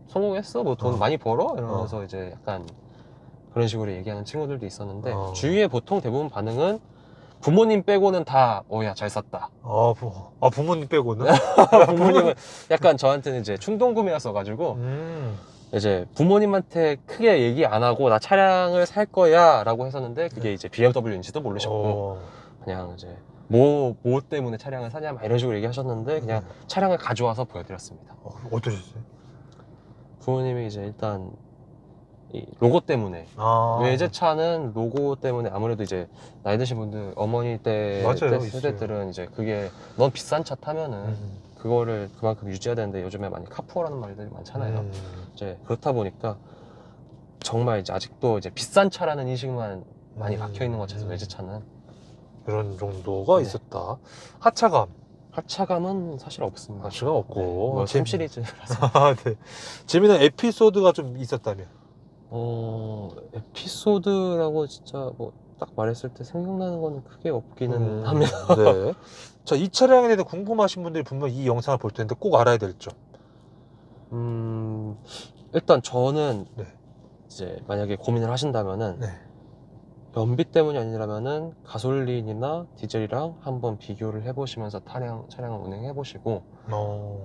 성공했어? 뭐 돈 많이 벌어? 이러면서 이제 약간 그런 식으로 얘기하는 친구들도 있었는데 주위에 보통 대부분 반응은 부모님 빼고는 다 야 잘 샀다. 부모님 빼고는? 부모님은 약간 저한테는 이제 충동 구매였어가지고 이제 부모님한테 크게 얘기 안 하고 나 차량을 살 거야 라고 했었는데 그게 이제 BMW인지도 모르셨고 그냥 이제 뭐 때문에 차량을 사냐 막 이런 식으로 얘기하셨는데 그냥 차량을 가져와서 보여드렸습니다. 어떠셨어요? 부모님이 이제 일단 이 로고 때문에 외제차는 로고 때문에 아무래도 이제 나이 드신 분들 어머니 때 맞아요, 세대들은 이제 그게 넌 비싼 차 타면은 그거를 그만큼 유지해야 되는데 요즘에 많이 카푸어라는 말들이 많잖아요. 이제 그렇다 보니까 정말 이제 아직도 이제 비싼 차라는 인식만 많이 박혀 있는 것 같아서 외제차는 그런 정도가 있었다. 하차감은 사실 없습니다. 하차감 없고 뭐 3 시리즈라서 네. 재미난 에피소드가 좀 있었다면? 에피소드라고 진짜 뭐 딱 말했을 때 생각나는 거는 크게 없기는 합니다. 네. 자, 이 차량에 대해서 궁금하신 분들이 분명 이 영상을 볼 텐데 꼭 알아야 될 점. 일단 저는 네. 이제 만약에 고민을 하신다면은 네. 연비 때문이 아니라면은 가솔린이나 디젤이랑 한번 비교를 해보시면서 차량을 운행해 보시고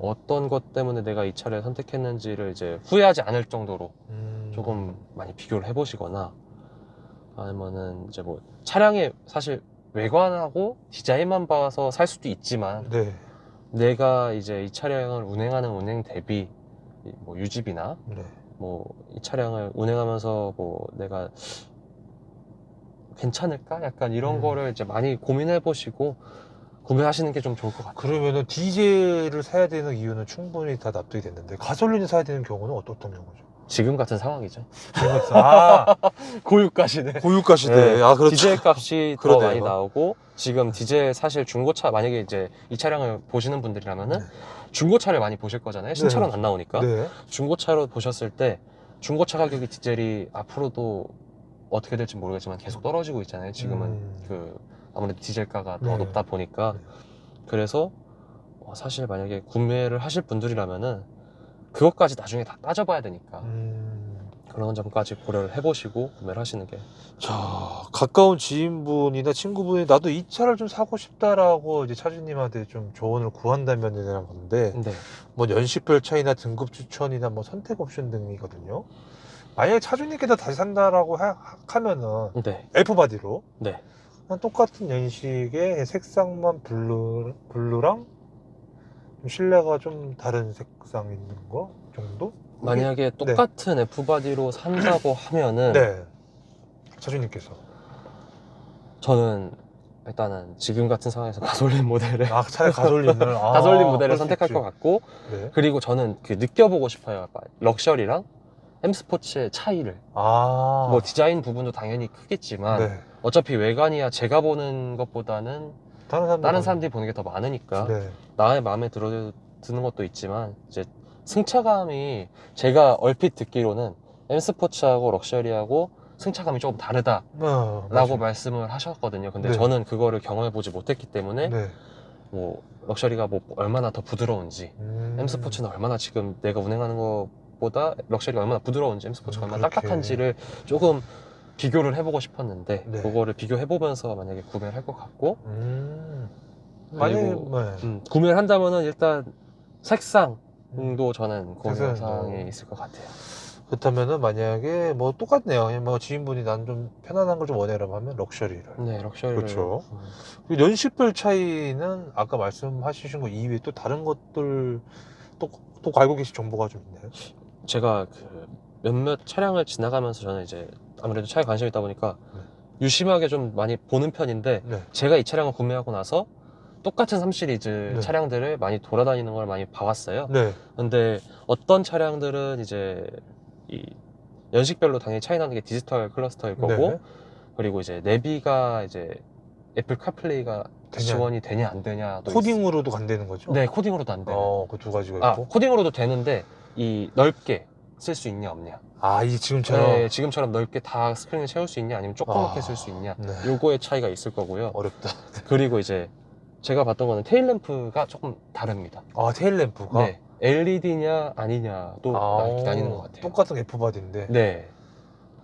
어떤 것 때문에 내가 이 차를 선택했는지를 이제 후회하지 않을 정도로 조금 많이 비교를 해보시거나 아니면은 이제 뭐 차량의 사실 외관하고 디자인만 봐서 살 수도 있지만 네. 내가 이제 이 차량을 운행하는 운행 대비 뭐 유지비나 네. 뭐 이 차량을 운행하면서 뭐 내가 괜찮을까? 약간 이런 거를 이제 많이 고민해 보시고 구매하시는 게 좀 좋을 것 같아요. 그러면은 디젤을 사야 되는 이유는 충분히 다 납득이 됐는데 가솔린을 사야 되는 경우는 어떤 경우죠? 지금 같은 상황이죠. 고유가 시대. 네. 그렇죠. 디젤 값이 더 그러네요. 많이 나오고 지금 디젤 사실 중고차 만약에 이제 이 차량을 보시는 분들이라면은 중고차를 많이 보실 거잖아요. 신차로는 안 나오니까. 네. 중고차로 보셨을 때 중고차 가격이 디젤이 앞으로도 어떻게 될지 모르겠지만 계속 떨어지고 있잖아요. 지금은 그 아무래도 디젤가가 더 높다 보니까 그래서 사실 만약에 구매를 하실 분들이라면은 그것까지 나중에 다 따져봐야 되니까 그런 점까지 고려를 해보시고 구매를 하시는 게. 자, 가까운 지인분이나 친구분이 나도 이 차를 좀 사고 싶다라고 이제 차주님한테 좀 조언을 구한다면 되는 건데 네. 뭐 연식별 차이나 등급 추천이나 뭐 선택 옵션 등이거든요. 만약에 차주님께서 다시 산다라고 하면은 네. F바디로 네. 똑같은 연식의 색상만 블루랑 좀 실내가 좀 다른 색상 있는 거 정도? 만약에 똑같은 F바디로 산다고 하면은 네. 차주님께서 저는 일단은 지금 같은 상황에서 가솔린 모델을 차라리 가솔린을 가솔린 모델을 선택할 것 같고 네. 그리고 저는 그 느껴보고 싶어요. 럭셔리랑 M 스포츠의 차이를. 뭐 디자인 부분도 당연히 크겠지만 네. 어차피 외관이야 제가 보는 것보다는 다른 사람들이 보는 게 더 많으니까 나의 마음에 드는 것도 있지만 이제 승차감이 제가 얼핏 듣기로는 M 스포츠하고 럭셔리하고 승차감이 조금 다르다라고 말씀을 하셨거든요. 근데 저는 그거를 경험해보지 못했기 때문에 뭐 럭셔리가 뭐 얼마나 더 부드러운지 M 스포츠는 얼마나 지금 내가 운행하는 것보다 럭셔리가 얼마나 부드러운지 M 스포츠가 얼마나 딱딱한지를 조금 비교를 해보고 싶었는데 그거를 비교해보면서 만약에 구매를 할 것 같고 그리고 구매를 한다면은 일단 색상도 저는 고민 사항에 있을 것 같아요. 그렇다면은 만약에 뭐 똑같네요. 뭐 지인분이 난 좀 편안한 걸 좀 원해라고 하면 럭셔리를. 네, 럭셔리를. 그렇죠. 연식별 차이는 아까 말씀하신 거 이외에 또 다른 것들 또 알고 계신 정보가 좀 있나요? 제가 그 몇몇 차량을 지나가면서 저는 이제 아무래도 차에 관심이 있다 보니까 유심하게 좀 많이 보는 편인데 제가 이 차량을 구매하고 나서 똑같은 3 시리즈 차량들을 많이 돌아다니는 걸 많이 봐왔어요. 근데 어떤 차량들은 이제 이 연식별로 당연히 차이 나는 게 디지털 클러스터일 거고 그리고 이제 내비가 이제 애플 카플레이가 지원이 되냐 안 되냐 코딩으로도 간다는 거죠? 네, 코딩으로도 안 돼요. 그 두 가지가 있고 코딩으로도 되는데 이 넓게 쓸 수 있냐 없냐. 아, 이 지금처럼 네, 지금처럼 넓게 다 스크린을 채울 수 있냐 아니면 조그맣게 쓸 수 있냐. 네. 요거의 차이가 있을 거고요. 어렵다. 그리고 이제 제가 봤던 거는 테일램프가 조금 다릅니다. 아, 테일램프가? 네. LED냐 아니냐도 나뉘는 것 같아요. 똑같은 F바디인데. 네.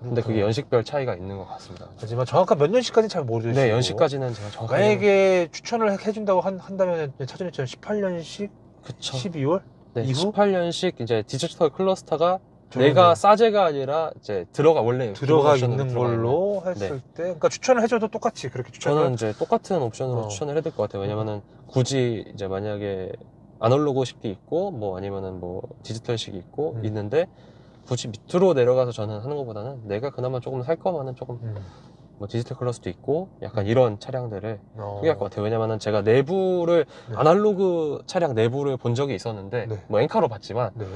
근데 그게 그렇구나. 연식별 차이가 있는 것 같습니다. 하지만 정확한 몇 년식까지는 잘 모르겠고. 네, 연식까지는 제가 정확하게. 만약에 추천을 해준다고 한다면 차준이처럼 18년식, 그쵸. 12월 네, 이후 18년식 이제 디지털 클러스터가 저는 내가 싸제가 아니라 이제 원래 들어가 기본 옵션으로 있는 들어가 걸로 했을 때, 그러니까 추천을 해줘도 똑같이 그렇게 추천을. 저는 이제 똑같은 옵션으로 추천을 해야 될 것 같아요. 왜냐면은 굳이 이제 만약에 아날로그식이 있고 뭐 아니면은 뭐 디지털식이 있고 있는데 굳이 밑으로 내려가서 저는 하는 것보다는 내가 그나마 조금 살 거면은 조금 뭐 디지털 클러스도 있고 약간 이런 차량들을 소개할 것 같아요. 왜냐면은 제가 내부를 네. 아날로그 차량 내부를 본 적이 있었는데 네. 뭐 엔카로 봤지만 네.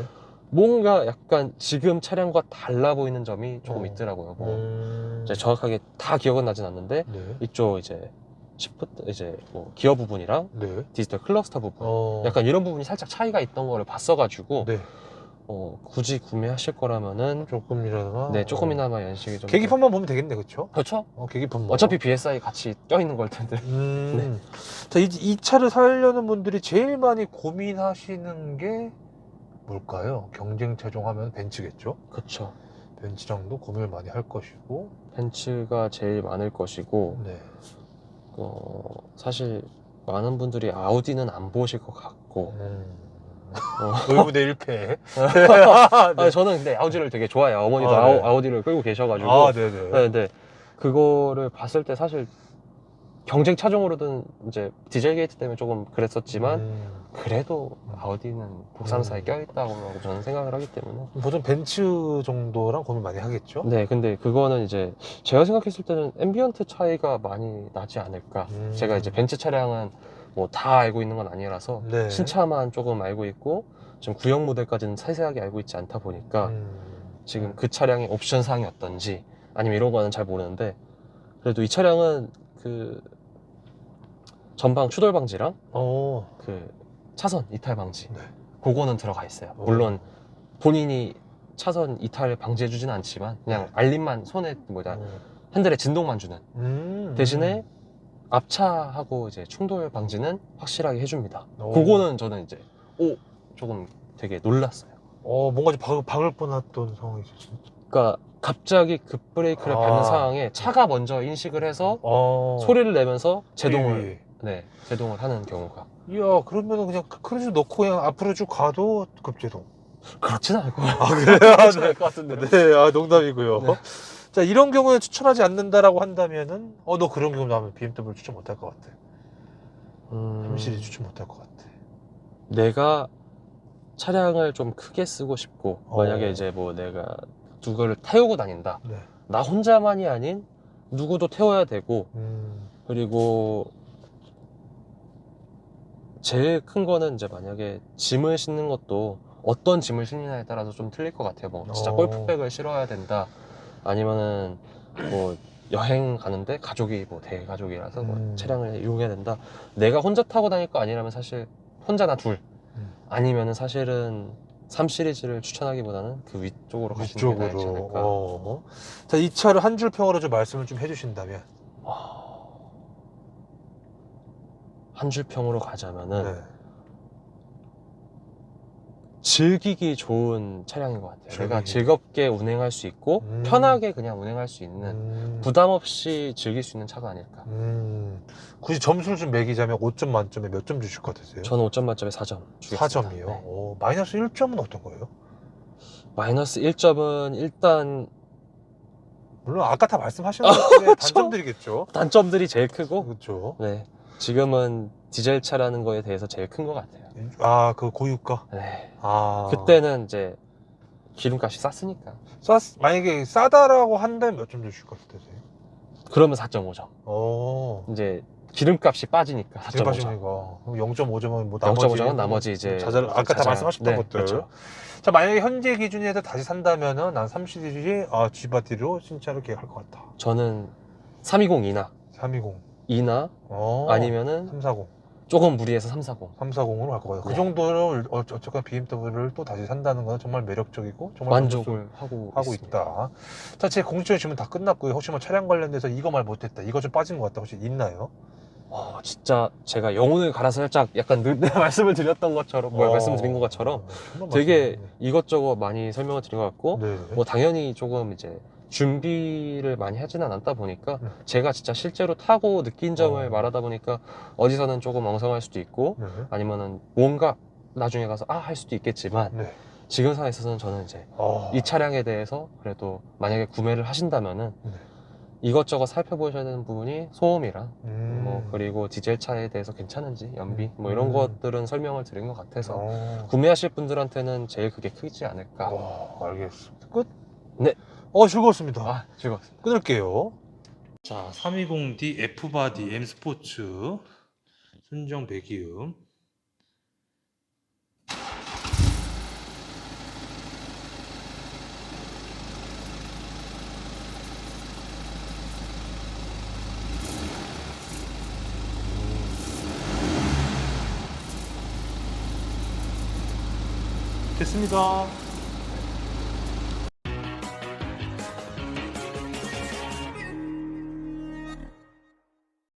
뭔가 약간 지금 차량과 달라 보이는 점이 조금 있더라고요. 뭐 이제 정확하게 다 기억은 나진 않는데 네. 이쪽 이제 시프트 이제 뭐 기어 부분이랑 네. 디지털 클러스터 부분 약간 이런 부분이 살짝 차이가 있던 거를 봤어가지고 네. 굳이 구매하실 거라면은 조금이나마. 네 조금이나마 연식이 좀 계기판만 보면 되겠네, 그렇죠? 그렇죠. 계기판만. 어차피 BSI 같이 껴있는 걸 텐데. 네. 자, 이 차를 사려는 분들이 제일 많이 고민하시는 게 뭘까요? 경쟁 차종하면 벤츠겠죠? 그렇죠. 벤츠랑도 고민을 많이 할 것이고. 벤츠가 제일 많을 것이고 네. 사실 많은 분들이 아우디는 안 보실 것 같고 의무대 1패. 아니, 저는 근데 아우디를 되게 좋아해요. 어머니도 네. 아우디를 끌고 계셔가지고 네네. 네, 근데 그거를 봤을 때 사실 경쟁 차종으로는 이제 디젤 게이트 때문에 조금 그랬었지만 그래도 아우디는 국산사에 껴있다고 저는 생각을 하기 때문에 보통 벤츠 정도랑 고민 많이 하겠죠? 네 근데 그거는 이제 제가 생각했을 때는 앰비언트 차이가 많이 나지 않을까. 제가 이제 벤츠 차량은 뭐 다 알고 있는 건 아니라서 네. 신차만 조금 알고 있고 지금 구형 모델까지는 세세하게 알고 있지 않다 보니까 지금 그 차량의 옵션 사항이 어떤지 아니면 이런 거는 잘 모르는데 그래도 이 차량은 그 전방 추돌 방지랑 그 차선 이탈 방지 네. 그거는 들어가 있어요. 물론 본인이 차선 이탈을 방지해 주진 않지만 그냥 알림만 손에 핸들에 진동만 주는 대신에 앞차하고 이제 충돌 방지는 확실하게 해줍니다. 그거는 저는 이제 조금 되게 놀랐어요. 뭔가 좀 박을 뻔했던 상황이 있었어요. 그러니까 갑자기 급브레이크를 밟는 상황에 차가 먼저 인식을 해서 소리를 내면서 제동을 제동을 하는 경우가. 이야, 그러면 그냥 크루즈 넣고 그냥 앞으로 쭉 가도 급제동. 그렇진 않을 거예요. 그래요? 그렇진 않을 것 같은데. 네, 농담이고요. 네. 자, 이런 경우는 추천하지 않는다라고 한다면은, 너 그런 경우 나오면 BMW 추천 못 할 것 같아. 3시리즈 추천 못 할 것 같아. 내가 차량을 좀 크게 쓰고 싶고, 만약에 이제 뭐 내가 누구를 태우고 다닌다. 네. 나 혼자만이 아닌 누구도 태워야 되고, 그리고 제일 큰 거는 이제 만약에 짐을 싣는 것도 어떤 짐을 싣느냐에 따라서 좀 틀릴 것 같아요. 뭐 진짜 골프백을 실어야 된다. 아니면은 뭐 여행 가는데 가족이 뭐 대가족이라서 뭐 차량을 이용해야 된다. 내가 혼자 타고 다닐 거 아니라면 사실 혼자나 둘 아니면은 사실은 3 시리즈를 추천하기보다는 그 위쪽으로 가시는 게 낫지 않을까. 자, 이 차를 한 줄 평으로 좀 말씀을 좀 해주신다면. 한 줄 평으로 가자면은 네. 즐기기 좋은 차량인 것 같아요. 내가 즐겁게 운행할 수 있고 편하게 그냥 운행할 수 있는 부담 없이 즐길 수 있는 차가 아닐까. 굳이 점수를 좀 매기자면 5점 만점에 몇 점 주실 것 같으세요? 저는 5점 만점에 4점 주겠습니다. 4점이요? 네. 마이너스 1점은 어떤 거예요? 마이너스 1점은 일단 물론 아까 다 말씀하신 것들의 단점들이겠죠. 단점들이 제일 크고 그렇죠. 네, 지금은 디젤 차라는 거에 대해서 제일 큰 것 같아요. 그 고유가? 네. 아. 그때는 이제 기름값이 쌌으니까. 만약에 싸다라고 한다면 몇 점 주실 것 같으세요? 그러면 4.5점. 이제 기름값이 빠지니까 4.5점. 그럼 0.5점은 뭐 0.5점은 나머지 이제 아까 다 말씀하셨던 것들. 그렇죠. 자, 만약에 현재 기준에서 다시 산다면은 난 3시리즈 G바디로 신차를 계획할 것 같다. 저는 320이나 320. 2나 아니면은 340. 조금 무리해서 340. 340으로 갈 거예요. 그 네. 정도를 어쨌건 BMW를 또 다시 산다는 건 정말 매력적이고 정말 만족을 하고 있습니다. 있다. 자, 제 공식적인 질문 다 끝났고요. 혹시 뭐 차량 관련돼서 이거 말 못했다, 이거 좀 빠진 것 같다, 혹시 있나요? 진짜 제가 영혼을 갈아서 살짝 약간 말씀을 드렸던 것처럼, 말씀드린 것처럼 정말 되게 맞습니다. 이것저것 많이 설명을 드린 것 같고, 네. 뭐 당연히 조금 이제 준비를 많이 하지는 않다 보니까 네. 제가 진짜 실제로 타고 느낀 점을 어. 말하다 보니까 어디서는 조금 엉성할 수도 있고 네. 아니면은 뭔가 나중에 가서 할 수도 있겠지만 네. 지금 상황에서는 저는 이제 이 차량에 대해서 그래도 만약에 구매를 하신다면은 네. 이것저것 살펴보셔야 되는 부분이 소음이랑 뭐 음. 그리고 디젤 차에 대해서 괜찮은지 연비 뭐 이런 음. 것들은 설명을 드린 것 같아서 어. 구매하실 분들한테는 제일 그게 크지 않을까. 알겠습니다. 끝? 네. 즐거웠습니다. 즐거웠습니다. 끊을게요. 자, 320D F바디 M 스포츠 순정 배기음. 됐습니다.